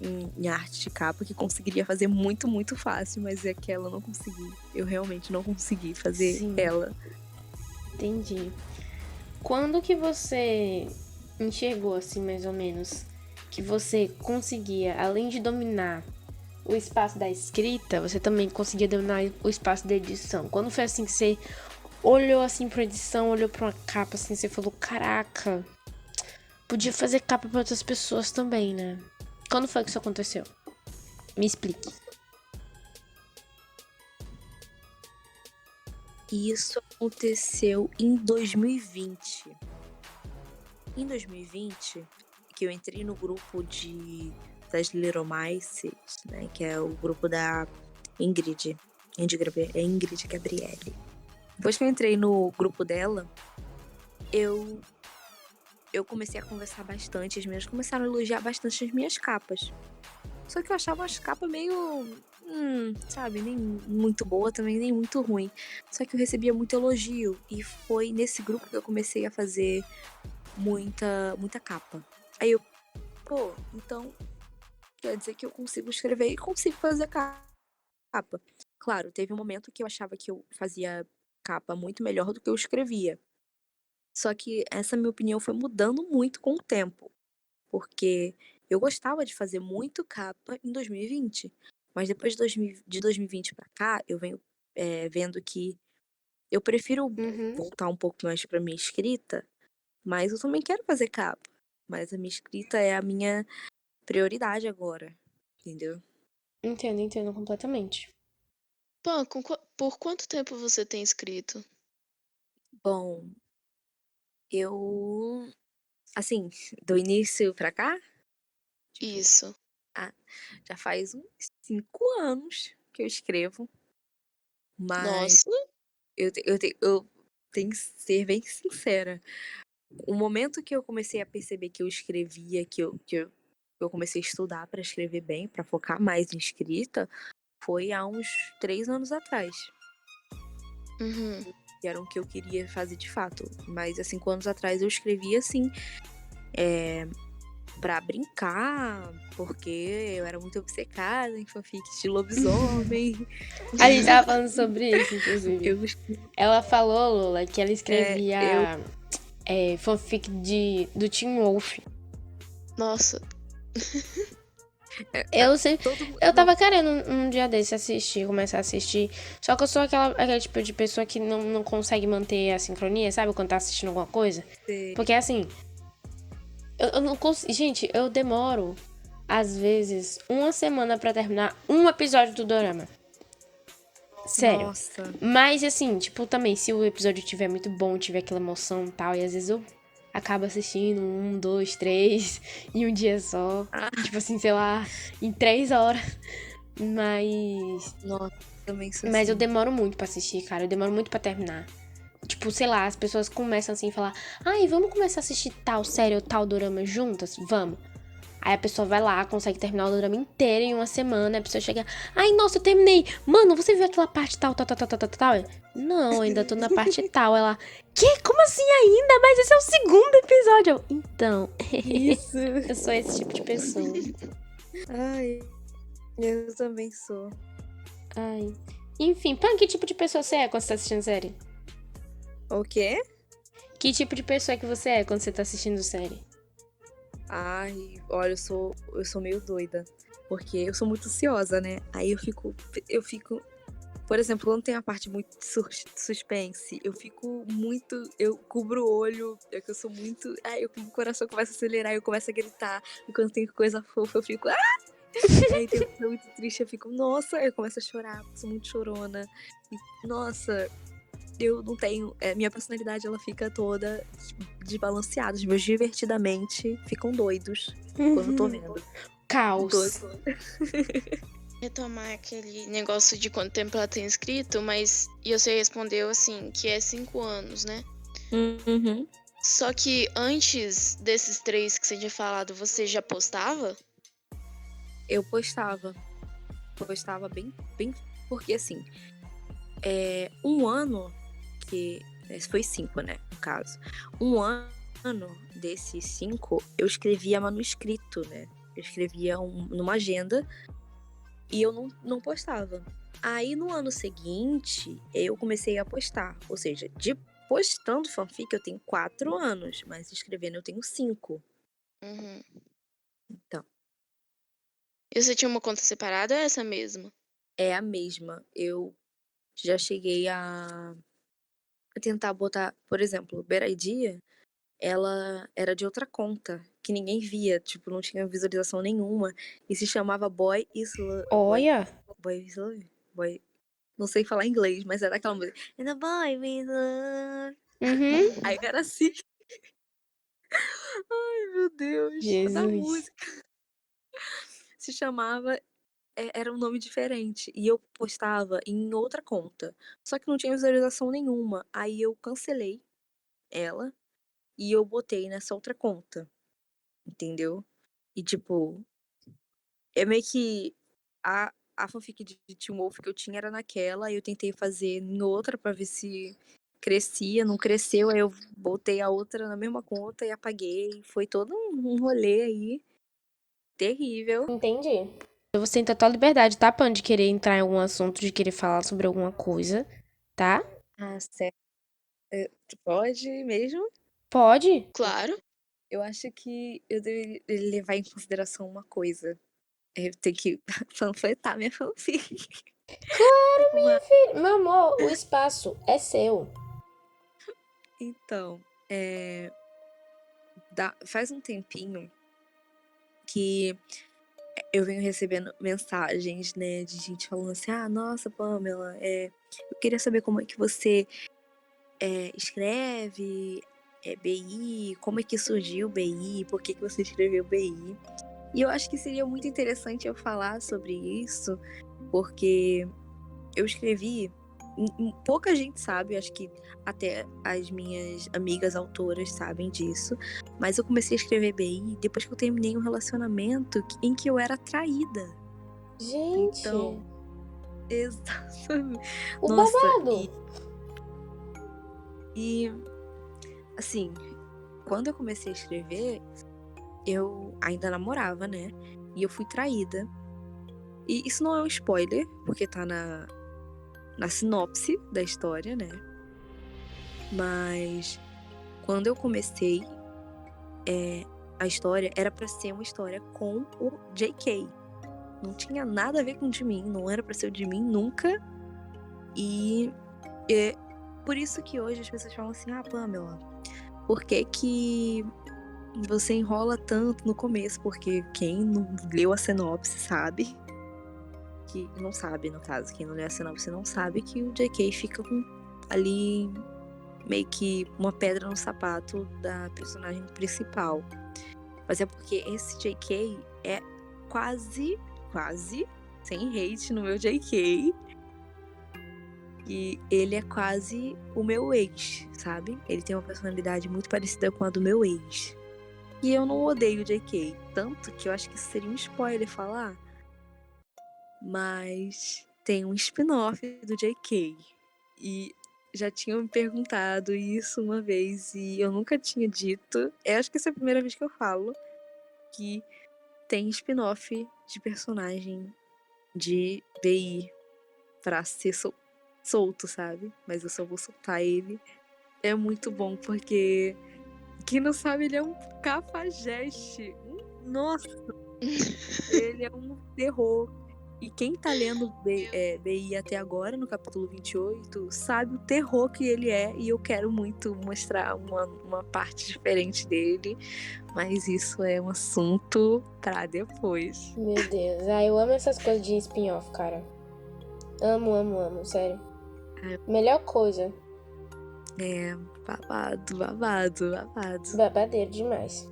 S1: em arte de capa que conseguiria fazer muito, muito fácil, mas é que ela não consegui. Eu realmente não consegui fazer ela.
S3: Entendi. Quando que você enxergou, assim, mais ou menos, que você conseguia, além de dominar o espaço da escrita, você também conseguia dominar o espaço da edição? Quando foi assim que você olhou assim pra edição, olhou pra uma capa assim, você falou, caraca, podia fazer capa pra outras pessoas também, né? Quando foi que isso aconteceu? Me explique.
S1: Isso aconteceu em 2020. Em 2020, que eu entrei no grupo das Little Mice, né, que é o grupo da Ingrid Gabriele. Depois que eu entrei no grupo dela, eu comecei a conversar bastante, as meninas começaram a elogiar bastante as minhas capas. Só que eu achava as capas meio, sabe, nem muito boa também, nem muito ruim. Só que eu recebia muito elogio e foi nesse grupo que eu comecei a fazer muita capa. Aí eu, então quer dizer que eu consigo escrever e consigo fazer capa. Claro, teve um momento que eu achava que eu fazia capa muito melhor do que eu escrevia. Só que essa minha opinião foi mudando muito com o tempo. Porque eu gostava de fazer muito capa em 2020. Mas depois de 2020 pra cá, eu venho vendo que eu prefiro voltar um pouco mais pra minha escrita, mas eu também quero fazer capa. Mas a minha escrita é a minha prioridade agora, entendeu?
S3: Entendo completamente.
S4: Pô, por quanto tempo você tem escrito?
S1: Bom, eu, assim, do início pra cá,
S4: Isso.
S1: já faz uns 5 anos que eu escrevo, mas
S4: Nossa.
S1: eu tenho que ser bem sincera. O momento que eu comecei a perceber que eu escrevia, que eu comecei a estudar pra escrever bem, pra focar mais em escrita, foi há uns 3 anos atrás. Que era o que eu queria fazer de fato. Mas há 5 anos atrás eu escrevia assim, pra brincar, porque eu era muito obcecada em fanfic de lobisomem.
S3: A gente tava falando sobre isso, inclusive. Ela falou, Lula, que ela escrevia fanfic do Teen Wolf.
S4: Nossa.
S3: Eu tava querendo um dia desse começar a assistir. Só que eu sou aquele tipo de pessoa que não consegue manter a sincronia, sabe? Quando tá assistindo alguma coisa.
S1: Sim.
S3: Porque assim, eu não consigo. Gente, eu demoro, às vezes, 1 semana pra terminar um episódio do dorama. Sério.
S1: Nossa.
S3: Mas, assim, tipo, também, se o episódio tiver muito bom, tiver aquela emoção e tal, e às vezes eu acabo assistindo 1, 2, 3 em um dia só.
S1: Ah,
S3: Tipo assim, sei lá, em 3 horas. Mas.
S1: nossa, também sou
S3: Mas eu
S1: assim.
S3: demoro muito pra assistir, cara. Eu demoro muito pra terminar. Tipo, sei lá, as pessoas começam assim a falar: ai, vamos começar a assistir tal série ou tal dorama juntas? Vamos. Aí a pessoa vai lá, consegue terminar o dorama inteiro em uma semana. A pessoa chega: ai, nossa, eu terminei. Mano, você viu aquela parte tal, tal, tal, tal, tal, tal, tal? Não, ainda tô na parte tal. Ela: que? Como assim ainda? Mas esse é o segundo episódio. Então,
S1: Isso.
S3: eu sou esse tipo de pessoa.
S1: Ai, eu também sou.
S3: Ai. Enfim, Pan, que tipo de pessoa você é quando você tá assistindo série?
S1: O quê?
S3: Que tipo de pessoa que você é quando você tá assistindo série?
S1: Ai, olha, eu sou meio doida. Porque eu sou muito ansiosa, né? Aí eu fico, por exemplo, quando tem a parte muito de suspense, eu cubro o olho, é que eu sou muito, ai, o coração começa a acelerar, eu começo a gritar, e quando tem coisa fofa, eu fico, aí tem coisa muito triste, eu fico, nossa, eu começo a chorar, sou muito chorona. E, nossa, eu não tenho, minha personalidade ela fica toda desbalanceada, os meus divertidamente ficam doidos quando eu tô vendo.
S3: Caos.
S4: Retomar aquele negócio de quanto tempo ela tem escrito, mas e você respondeu assim, que é 5 anos, né?
S1: Uhum.
S4: Só que antes desses 3 que você tinha falado, você já postava?
S1: Eu postava bem, bem, porque assim, um ano que, foi 5, né, no caso, um ano desses 5, eu escrevia manuscrito, né, eu escrevia numa agenda e eu não postava. Aí no ano seguinte, eu comecei a postar, ou seja, de postando fanfic eu tenho 4 anos, mas escrevendo eu tenho 5.
S4: Uhum.
S1: Então,
S4: E você tinha uma conta separada ou é essa mesma?
S1: é a mesma. Eu já cheguei a tentar botar, por exemplo, o Beradia, ela era de outra conta, que ninguém via, tipo, não tinha visualização nenhuma, e se chamava Boy is Love.
S3: Olha.
S1: Boy is Love? Boy. Não sei falar inglês, mas era aquela música. And the boy is love.
S3: Uhum.
S1: Aí era assim. Ai, meu Deus. Da
S3: Jesus.
S1: música. Se chamava. Era um nome diferente. E eu postava em outra conta. Só que não tinha visualização nenhuma. Aí eu cancelei ela e eu botei nessa outra conta. Entendeu? E tipo, é meio que a fanfic de Teen Wolf que eu tinha era naquela, aí eu tentei fazer em outra pra ver se crescia, não cresceu, aí eu botei a outra na mesma conta e apaguei. Foi todo um rolê aí terrível.
S3: Entendi. Você tem total liberdade, tá, Pan, de querer entrar em algum assunto, de querer falar sobre alguma coisa, tá?
S1: Ah, certo. Tu pode mesmo?
S3: Pode?
S4: Claro.
S1: Eu acho que eu deveria levar em consideração uma coisa. Eu tenho que panfletar minha fanfic.
S3: Claro, minha
S1: Uma-
S3: filha. Meu amor, o espaço é seu.
S1: Então, faz um tempinho que eu venho recebendo mensagens, né, de gente falando assim, nossa, Pamela, eu queria saber como é que você escreve BI, como é que surgiu o BI, por que você escreveu BI. E eu acho que seria muito interessante eu falar sobre isso, porque eu escrevi, pouca gente sabe, acho que até as minhas amigas autoras sabem disso, mas eu comecei a escrever BI depois que eu terminei um relacionamento em que eu era traída.
S3: Gente,
S1: Então, exatamente.
S3: o
S1: Nossa,
S3: babado.
S1: e assim, quando eu comecei a escrever, eu ainda namorava, né? E eu fui traída. E isso não é um spoiler, porque tá na sinopse da história, né? Mas quando eu comecei, a história era pra ser uma história com o JK. Não tinha nada a ver com o de mim, não era pra ser o de mim nunca. E é por isso que hoje as pessoas falam assim, Pamela, por que você enrola tanto no começo? Porque quem não leu a sinopse sabe que não sabe, no caso, quem não lê a sinopse não sabe que o J.K. fica com ali meio que uma pedra no sapato da personagem principal. Mas é porque esse J.K. é quase, sem hate no meu J.K., e ele é quase o meu ex, sabe? Ele tem uma personalidade muito parecida com a do meu ex. E eu não odeio o J.K., tanto que eu acho que isso seria um spoiler falar. Mas tem um spin-off do J.K. E já tinham me perguntado isso uma vez e eu nunca tinha dito. Eu acho que essa é a primeira vez que eu falo que tem spin-off de personagem de BI pra ser solto, sabe? Mas eu só vou soltar ele. É muito bom porque quem não sabe, ele é um cafajeste. Nossa, ele é um terror. E quem tá lendo BI até agora, no capítulo 28, sabe o terror que ele é. E eu quero muito mostrar uma parte diferente dele. Mas isso é um assunto pra depois.
S3: Meu Deus. Eu amo essas coisas de spin-off, cara. Amo, sério. Melhor coisa.
S1: Babado.
S3: Babadeiro demais.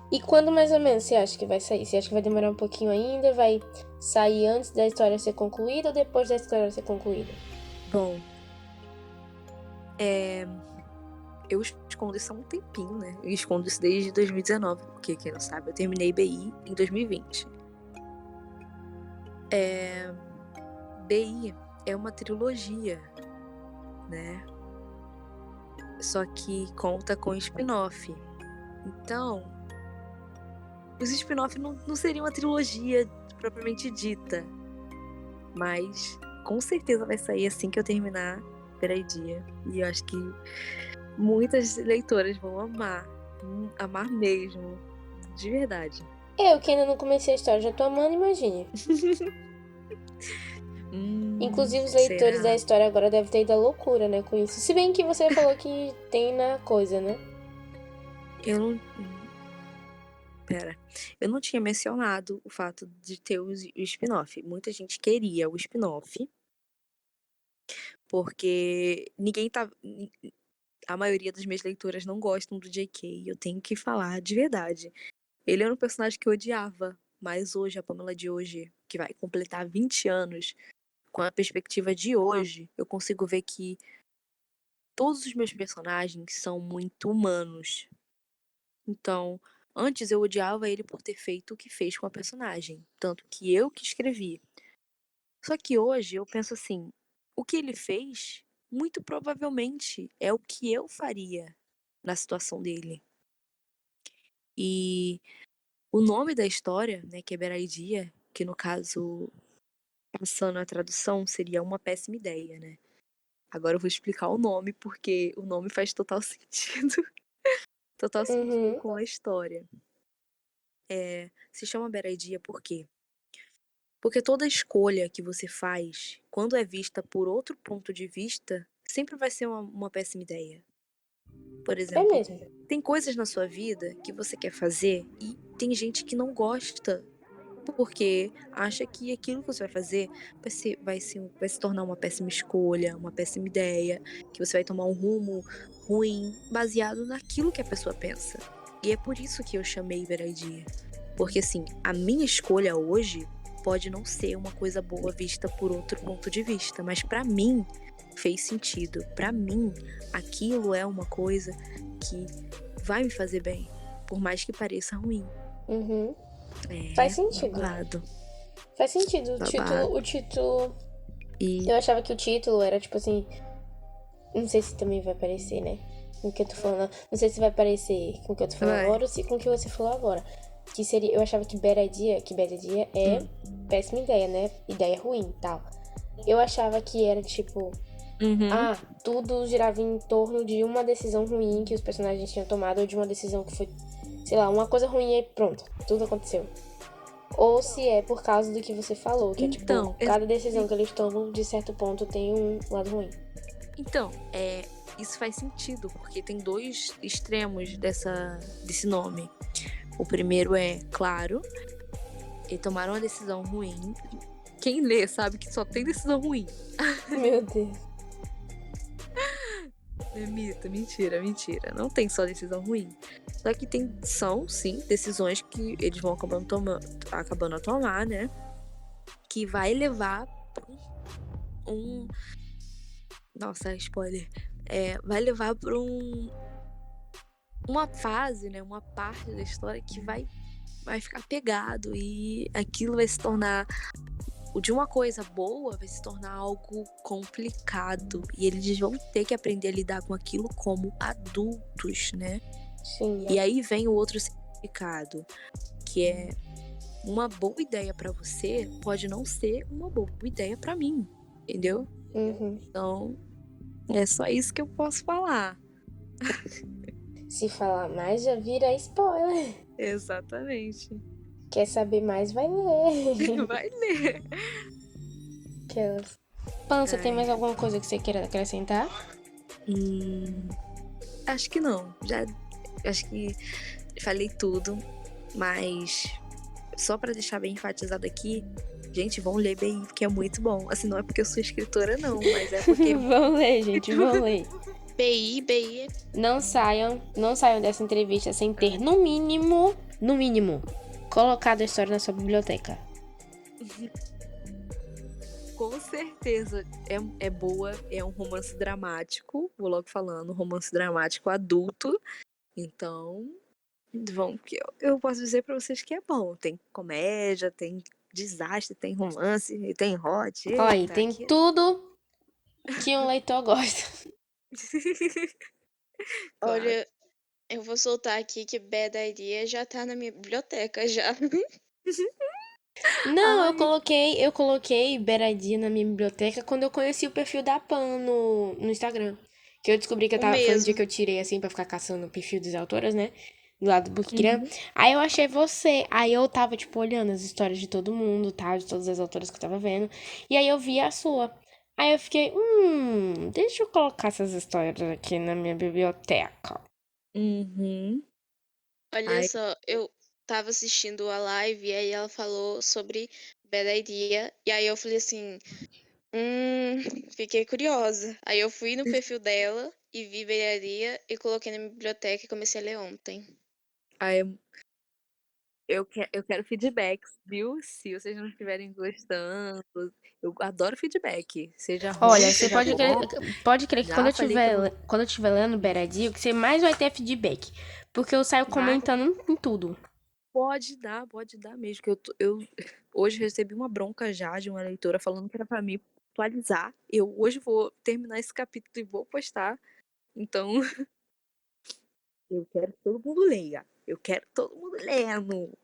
S3: E quando mais ou menos você acha que vai sair? Você acha que vai demorar um pouquinho ainda? Vai sair antes da história ser concluída ou depois da história ser concluída?
S1: Bom, eu escondo isso há um tempinho, né? Eu escondo isso desde 2019, porque quem não sabe, eu terminei BI em 2020. BI é uma trilogia, né? Só que conta com spin-off. Então, os spin-off não seriam uma trilogia propriamente dita. Mas com certeza vai sair assim que eu terminar Dia. E eu acho que muitas leitoras vão amar. Amar mesmo. De verdade.
S3: Eu que ainda não comecei a história, já tô amando, imagine. Inclusive os leitores da história agora devem ter ido à loucura, né, com isso. Se bem que você falou que tem na coisa, né?
S1: Eu não tinha mencionado o fato de ter o spin-off. Muita gente queria o spin-off. Porque a maioria das minhas leitoras não gostam do J.K. Eu tenho que falar de verdade. Ele era um personagem que eu odiava. Mas hoje, a Pamela de hoje, que vai completar 20 anos, com a perspectiva de hoje, eu consigo ver que todos os meus personagens são muito humanos. Então, antes eu odiava ele por ter feito o que fez com a personagem. Tanto que eu que escrevi. Só que hoje eu penso assim, o que ele fez, muito provavelmente, é o que eu faria na situação dele. E o nome da história, né, que é Beraidia, que no caso, passando a tradução, seria Uma Péssima Ideia, né? Agora eu vou explicar o nome, porque o nome faz total sentido. Total sentido com a história. Se chama Beraidia por quê? Porque toda escolha que você faz, quando é vista por outro ponto de vista, sempre vai ser uma péssima ideia. Por exemplo,
S3: mesmo.
S1: tem coisas na sua vida que você quer fazer e tem gente que não gosta porque acha que aquilo que você vai fazer vai se tornar uma péssima escolha, uma péssima ideia, que você vai tomar um rumo ruim baseado naquilo que a pessoa pensa. E é por isso que eu chamei Beraidia. Porque assim, a minha escolha hoje pode não ser uma coisa boa vista por outro ponto de vista, mas pra mim fez sentido. Pra mim, aquilo é uma coisa que vai me fazer bem, por mais que pareça ruim.
S3: Faz sentido.
S1: Babado.
S3: Faz sentido. O título. Eu achava que o título era tipo assim. Não sei se também vai aparecer, né? Com o que eu tô falando. Não sei se vai aparecer com o que eu tô falando agora ou se com o que você falou agora. Que seria. Eu achava que Bad Idea é péssima ideia, né? Ideia ruim e tal. Eu achava que era tipo. Tudo girava em torno de uma decisão ruim que os personagens tinham tomado, ou de uma decisão que foi, sei lá, uma coisa ruim e pronto, tudo aconteceu. Ou se é por causa do que você falou, que
S1: então,
S3: é tipo, cada decisão que eles tomam, de certo ponto, tem um lado ruim.
S1: Então, isso faz sentido, porque tem dois extremos desse nome. O primeiro é, claro, eles tomaram uma decisão ruim Quem lê sabe que só tem decisão ruim.
S3: Meu Deus.
S1: É mito, mentira. Não tem só decisão ruim. Só que são, sim, decisões que eles vão acabando a tomar, né? Que vai levar pra Nossa, spoiler. Vai levar pra uma fase, né? Uma parte da história que vai ficar pegado. E aquilo vai se tornar... De uma coisa boa vai se tornar algo complicado. E eles vão ter que aprender a lidar com aquilo como adultos, né?
S3: Sim.
S1: E aí vem o outro significado, que é uma boa ideia pra você pode não ser uma boa ideia pra mim, entendeu?
S3: Uhum.
S1: Então, é só isso que eu posso falar.
S3: Se falar mais, já vira spoiler.
S1: Exatamente.
S3: Quer saber mais, vai ler.
S1: Vai ler.
S3: Aquelas. Pan, você tem mais alguma coisa que você queira acrescentar?
S1: Acho que não. Acho que falei tudo, mas só pra deixar bem enfatizado aqui, gente, vão ler BI, porque é muito bom. Assim, não é porque eu sou escritora, não, mas é porque...
S3: Vão ler, gente, vão ler.
S4: BI.
S3: Não saiam dessa entrevista sem ter, no mínimo, colocado a história na sua biblioteca.
S1: Com certeza é boa, é um romance dramático, vou logo falando, um romance dramático adulto. Então, eu posso dizer pra vocês que é bom. Tem comédia, tem desastre, tem romance, tem hot.
S3: Olha, tem tudo que um leitor gosta.
S1: Claro.
S4: Olha, eu vou soltar aqui que Bad Idea já tá na minha biblioteca já.
S3: Não,
S1: Ai.
S3: eu coloquei Beradia na minha biblioteca quando eu conheci o perfil da Pan no Instagram. Que eu descobri que
S4: O
S3: foi um
S4: mesmo.
S3: dia que eu tirei, assim, pra ficar caçando o perfil das autoras, né? Do lado do Bookgram. Aí eu achei você. Aí eu tava, tipo, olhando as histórias de todo mundo, tá? De todas as autoras que eu tava vendo. E aí eu vi a sua. Aí eu fiquei, deixa eu colocar essas histórias aqui na minha biblioteca.
S4: Olha
S1: Ai.
S4: só, eu tava assistindo a live e aí ela falou sobre Bad Idea. E aí eu falei assim, fiquei curiosa. Aí eu fui no perfil dela e vi Bad Idea e coloquei na minha biblioteca e comecei a ler ontem.
S1: Ai, eu quero feedbacks, viu? Se vocês não estiverem gostando. Eu adoro feedback. Seja ruim,
S3: Olha, você
S1: seja bom.
S3: pode crer que
S1: Já
S3: quando eu
S1: falei que eu
S3: quando eu estiver lendo Beradia, o que você mais vai ter feedback. Porque eu saio comentando em tudo.
S1: Pode dar mesmo. Que eu hoje recebi uma bronca já de uma leitora falando que era pra mim atualizar. Eu hoje vou terminar esse capítulo e vou postar. Então, eu quero que todo mundo leia. Eu quero todo mundo lendo.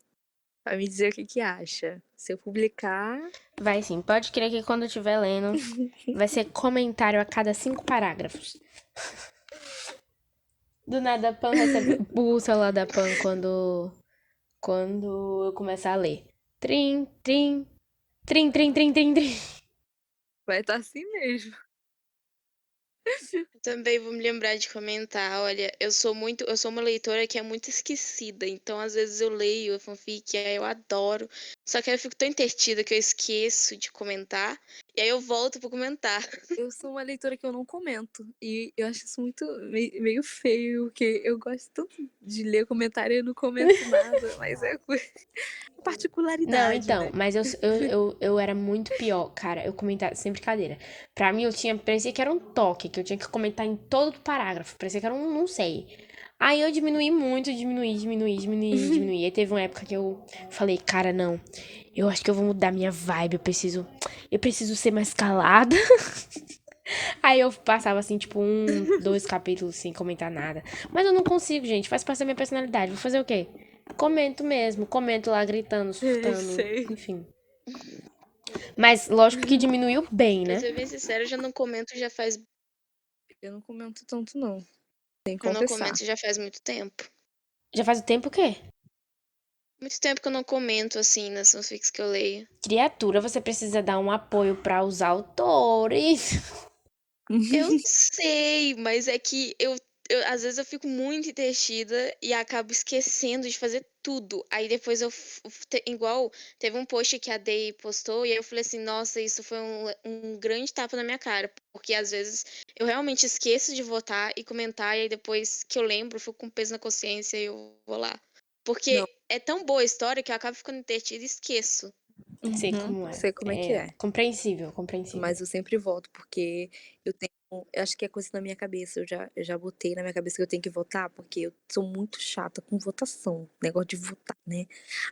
S1: Pra me dizer o que acha. Se eu publicar.
S3: Vai sim, pode crer que quando eu estiver lendo, vai ser comentário a cada 5 parágrafos. Do nada a Pan recebe o celular da Pan quando eu começar a ler. Trim, trim, trim, trim, trim, trim, trim.
S1: Vai estar assim mesmo.
S4: Também vou me lembrar de comentar, olha, eu sou uma leitora que é muito esquecida, então às vezes eu leio a fanfic, aí eu adoro, só que aí eu fico tão entretida que eu esqueço de comentar, e aí eu volto pra comentar.
S1: Eu sou uma leitora que eu não comento. E eu acho isso muito meio feio, porque eu gosto tanto de ler comentário e eu não comento nada, mas é particularidade.
S3: Não, então,
S1: né?
S3: mas eu era muito pior, cara. Eu comentava, sem brincadeira. Pra mim, parecia que era um toque, que eu tinha que comentar em todo o parágrafo. Parecia que era não sei. Aí eu diminuí muito, diminuí. Aí teve uma época que eu falei, cara, não. Eu acho que eu vou mudar minha vibe. Eu preciso ser mais calada. Aí eu passava assim, tipo, 2 capítulos sem comentar nada. Mas eu não consigo, gente. Faz parte da minha personalidade. Vou fazer o quê? Comento mesmo. Comento lá gritando, surtando.
S1: Sei.
S3: Enfim. Mas lógico que diminuiu bem,
S4: Pra
S3: né?
S4: ser bem sincero, eu já não comento já faz.
S1: Eu não comento tanto, não. Tem que
S4: Eu não
S1: confessar.
S4: comento já faz muito tempo.
S3: Já faz o tempo o quê?
S4: Muito tempo que eu não comento assim nas fanfics que eu leio.
S3: Criatura, você precisa dar um apoio para os autores.
S4: Eu sei, mas é que eu às vezes eu fico muito entretida e acabo esquecendo de fazer tudo. Aí depois igual teve um post que a Day postou e aí eu falei assim, nossa, isso foi um grande tapa na minha cara, porque às vezes eu realmente esqueço de votar e comentar e aí depois que eu lembro, eu fico com peso na consciência e eu vou lá.
S1: Não.
S4: Porque é tão boa a história que eu acabo ficando entretida e esqueço.
S3: Sei
S1: Uhum,
S3: como é.
S1: sei como é que
S3: É
S1: é.
S3: compreensível, compreensível.
S1: Mas eu sempre volto, porque eu acho que é coisa na minha cabeça. Eu já botei na minha cabeça que eu tenho que votar, porque eu sou muito chata com votação. Negócio de votar, né?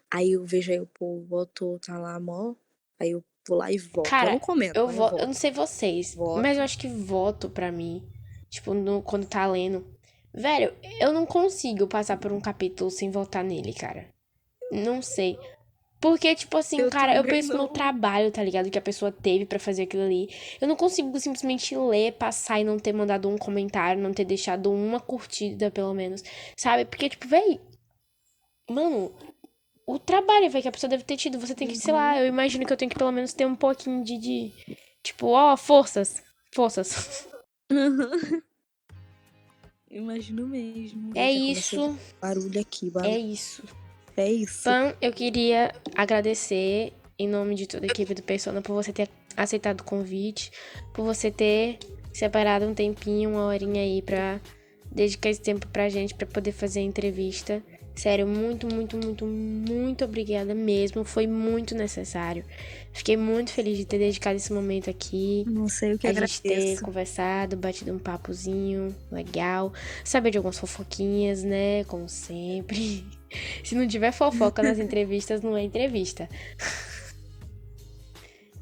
S1: Aí eu vejo aí o povo votou, tá lá, mó. Aí eu vou lá e voto. Eu
S3: Cara,
S1: não comento, mas eu
S3: eu não
S1: voto.
S3: sei vocês, mas eu
S1: Voto.
S3: acho que voto pra mim, tipo, quando tá lendo. Velho, eu não consigo passar por um capítulo sem votar nele, cara. Não sei. Porque, tipo assim,
S1: Eu
S3: cara, eu
S1: também
S3: penso no
S1: não.
S3: trabalho, tá ligado? Que a pessoa teve pra fazer aquilo ali. Eu não consigo simplesmente ler, passar e não ter mandado um comentário, não ter deixado uma curtida, pelo menos. Sabe? Porque, tipo, véi, mano, o trabalho, véi, que a pessoa deve ter tido, você tem que, sei lá,
S1: Uhum.
S3: eu imagino que eu tenho que pelo menos ter um pouquinho tipo, ó, forças. Forças.
S1: Imagino mesmo.
S3: É
S1: Gente, já começou a
S3: isso.
S1: barulho aqui,
S3: É
S1: barulho.
S3: isso.
S1: É isso.
S3: Pan, eu queria agradecer em nome de toda a equipe do Persona por você ter aceitado o convite, por você ter separado um tempinho, uma horinha aí pra dedicar esse tempo pra gente, pra poder fazer a entrevista. Sério, muito, muito, muito, muito obrigada mesmo. Foi muito necessário. Fiquei muito feliz de ter dedicado esse momento aqui.
S1: Não sei o que
S3: A gente ter
S1: agradeço.
S3: conversado, batido um papozinho legal. Saber de algumas fofoquinhas, né? Como sempre. Se não tiver fofoca nas entrevistas, não é entrevista.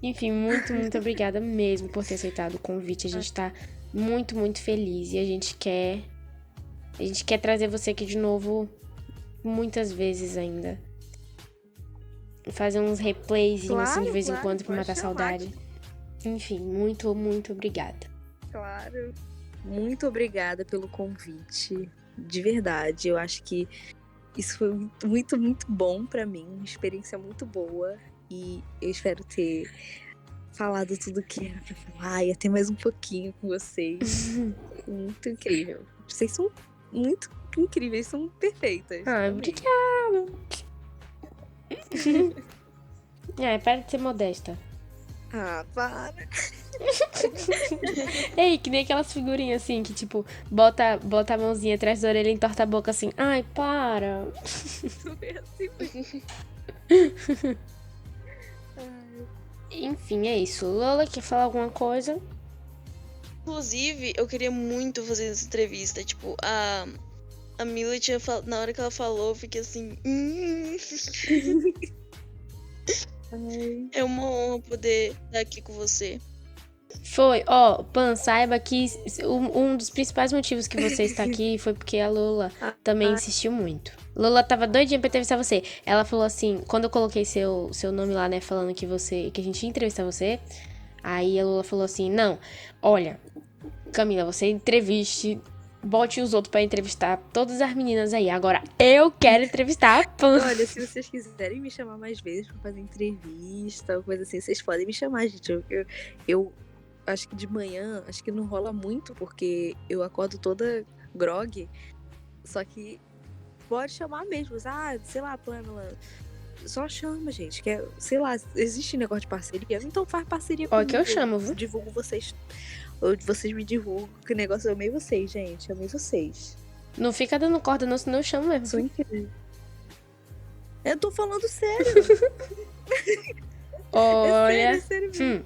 S3: Enfim, muito, muito obrigada mesmo por ter aceitado o convite. A gente tá muito, muito feliz. E a gente quer trazer você aqui de novo muitas vezes ainda. Fazer uns replayzinhos assim de vez em quando pra
S1: pode
S3: matar a
S1: chamar.
S3: saudade. Enfim, muito, muito obrigada.
S1: Claro. Muito obrigada pelo convite. De verdade, eu acho que isso foi muito, muito, muito bom pra mim. Uma experiência muito boa. E eu espero ter falado tudo que era pra falar e até mais um pouquinho com vocês. Muito incrível. Vocês são muito incríveis, são perfeitas.
S3: Ah,
S1: Amei.
S3: obrigada. Para de ser modesta.
S1: Ah, para.
S3: Ei, que nem aquelas figurinhas assim, que tipo, bota a mãozinha atrás da orelha e entorta a boca assim. Ai, para.
S1: Super assim.
S3: Enfim, é isso. Lola, quer falar alguma coisa?
S4: Inclusive, eu queria muito fazer essa entrevista. Tipo, a Mila tinha na hora que ela falou, eu fiquei assim. É uma honra poder estar aqui com você.
S3: Foi, ó, Pan, saiba que um dos principais motivos que você está aqui foi porque a Lola também insistiu muito. Lola tava doidinha pra entrevistar você. Ela falou assim, quando eu coloquei seu nome lá, né, falando que a gente ia entrevistar você, aí a Lola falou assim, não, olha, Camila, você entreviste, bote os outros pra entrevistar todas as meninas aí. Agora eu quero entrevistar a Pan.
S1: Olha, se vocês quiserem me chamar mais vezes pra fazer entrevista ou coisa assim, vocês podem me chamar, gente. Eu acho que de manhã, acho que não rola muito, porque eu acordo toda grog. Só que pode chamar mesmo. Ah, sei lá, Pamela. Só chama, gente. Que sei lá, existe negócio de parceria. Então faz parceria
S3: Ó,
S1: comigo.
S3: que eu chamo, viu?
S1: Divulgo vocês. Ou vocês me divulgam. Que negócio, eu amei vocês, gente. Eu amei vocês.
S3: Não fica dando corda não, senão eu chamo mesmo.
S1: Sou incrível. Eu tô falando sério.
S3: Olha,
S1: É sério mesmo.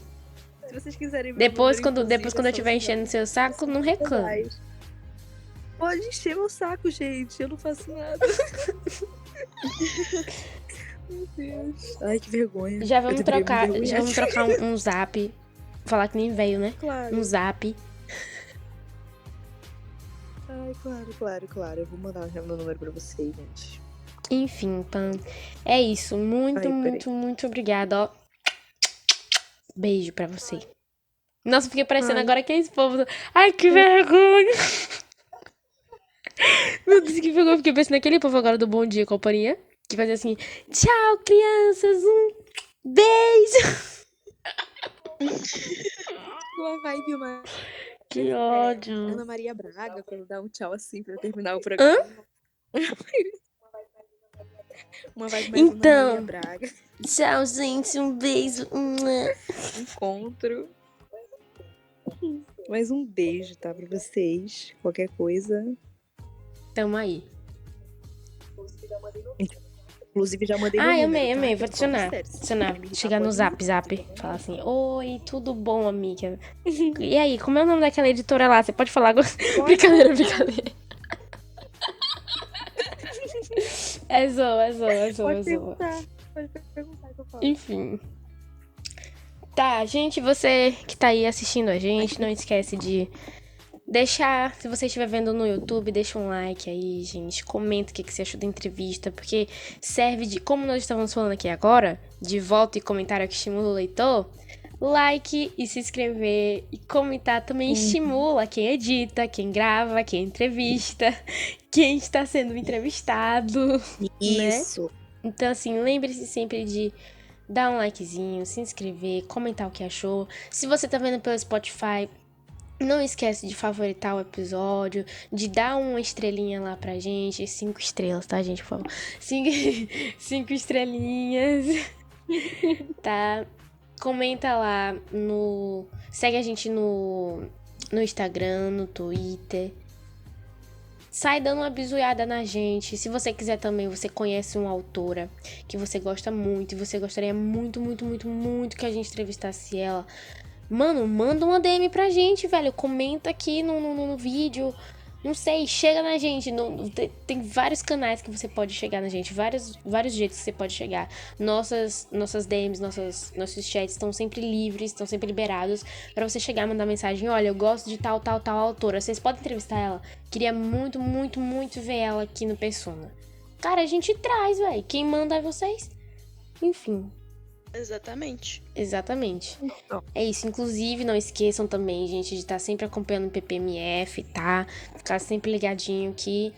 S1: Se vocês quiserem me
S3: depois
S1: envolver,
S3: quando eu estiver enchendo seu saco, não reclame.
S1: Pode encher meu saco, gente. Eu não faço nada. Meu Deus. Ai, que vergonha.
S3: Já vamos
S1: Eu deveria me
S3: trocar
S1: envergonhar.
S3: um zap. Falar que nem veio, né?
S1: Claro.
S3: Um zap.
S1: Ai, claro. Eu vou mandar já meu número pra vocês, gente.
S3: Enfim, Pan. É isso. Muito,
S1: Ai,
S3: muito, muito obrigada, ó. Beijo pra você. Nossa, fiquei parecendo
S1: Ai.
S3: agora que é esse povo. Ai, que vergonha. Meu Deus, que vergonha. Fiquei pensando naquele povo agora do Bom Dia Companhia. Que fazia assim, tchau, crianças. Um beijo.
S1: Uma vibe mais.
S3: Que
S1: Ana
S3: ódio.
S1: Maria Braga, quando dá um tchau assim pra terminar o
S3: Hã?
S1: programa. Uma vibe mais Ana Maria
S3: Então,
S1: Braga.
S3: tchau, gente. Um beijo.
S1: Encontro. Mais um beijo, tá? Pra vocês. Qualquer coisa.
S3: Tamo aí.
S1: Inclusive, já mandei meu
S3: Ai,
S1: número,
S3: amei,
S1: tá?
S3: amei.
S1: Que
S3: Vou
S1: eu tô falando
S3: adicionar.
S1: sério. Se
S3: Adicionar.
S1: quiser me irritar,
S3: Chegar no
S1: pode me
S3: zap,
S1: irritar,
S3: zap.
S1: tá bom?
S3: Falar assim: Oi, tudo bom, amiga? E aí, como é o nome daquela editora lá? Você pode falar agora? Brincadeira, brincadeira. É zoa, é zoa, é zoa, é
S1: Pode
S3: zoa.
S1: perguntar. Pode perguntar que eu falo.
S3: Enfim. Tá, gente, você que tá aí assistindo a gente, não esquece de deixar, se você estiver vendo no YouTube, deixa um like aí, gente. Comenta o que você achou da entrevista, porque serve de, como nós estamos falando aqui agora, de volta e comentário que estimula o leitor, like e se inscrever e comentar também estimula quem edita, quem grava, quem entrevista, quem está sendo entrevistado, né?
S1: Isso.
S3: Então, assim, lembre-se sempre de dar um likezinho, se inscrever, comentar o que achou. Se você tá vendo pelo Spotify, não esquece de favoritar o episódio, de dar uma estrelinha lá pra gente. 5 estrelas, tá, gente? Por favor. 5 estrelinhas. Tá? Comenta lá no... Segue a gente no Instagram, no Twitter. Sai dando uma bizuiada na gente. Se você quiser também, você conhece uma autora que você gosta muito e você gostaria muito, muito, muito, muito que a gente entrevistasse ela. Mano, manda uma DM pra gente, velho. Comenta aqui no vídeo. Não sei, chega na gente. Tem vários canais que você pode chegar na gente. Vários jeitos que você pode chegar. Nossas DMs, nossos chats estão sempre livres, estão sempre liberados pra você chegar e mandar mensagem. Olha, eu gosto de tal autora. Vocês podem entrevistar ela? Queria muito, muito, muito ver ela aqui no Persona. Cara, a gente traz, velho. Quem manda é vocês. Enfim. Exatamente. É isso. Inclusive, não esqueçam também, gente, de estar sempre acompanhando o PPMF, tá? Ficar sempre ligadinho que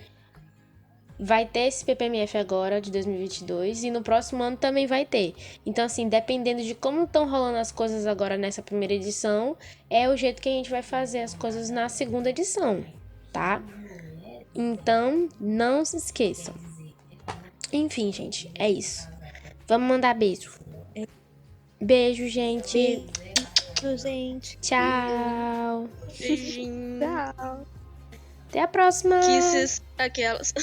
S3: vai ter esse PPMF agora, de 2022, e no próximo ano também vai ter. Então, assim, dependendo de como estão rolando as coisas agora nessa primeira edição, é o jeito que a gente vai fazer as coisas na segunda edição, tá? Então, não se esqueçam. Enfim, gente, é isso. Vamos mandar beijo. Beijo, gente.
S1: Beijo, gente.
S3: Tchau.
S4: Beijinho.
S1: Tchau.
S3: Até a próxima.
S4: Kisses, aquelas.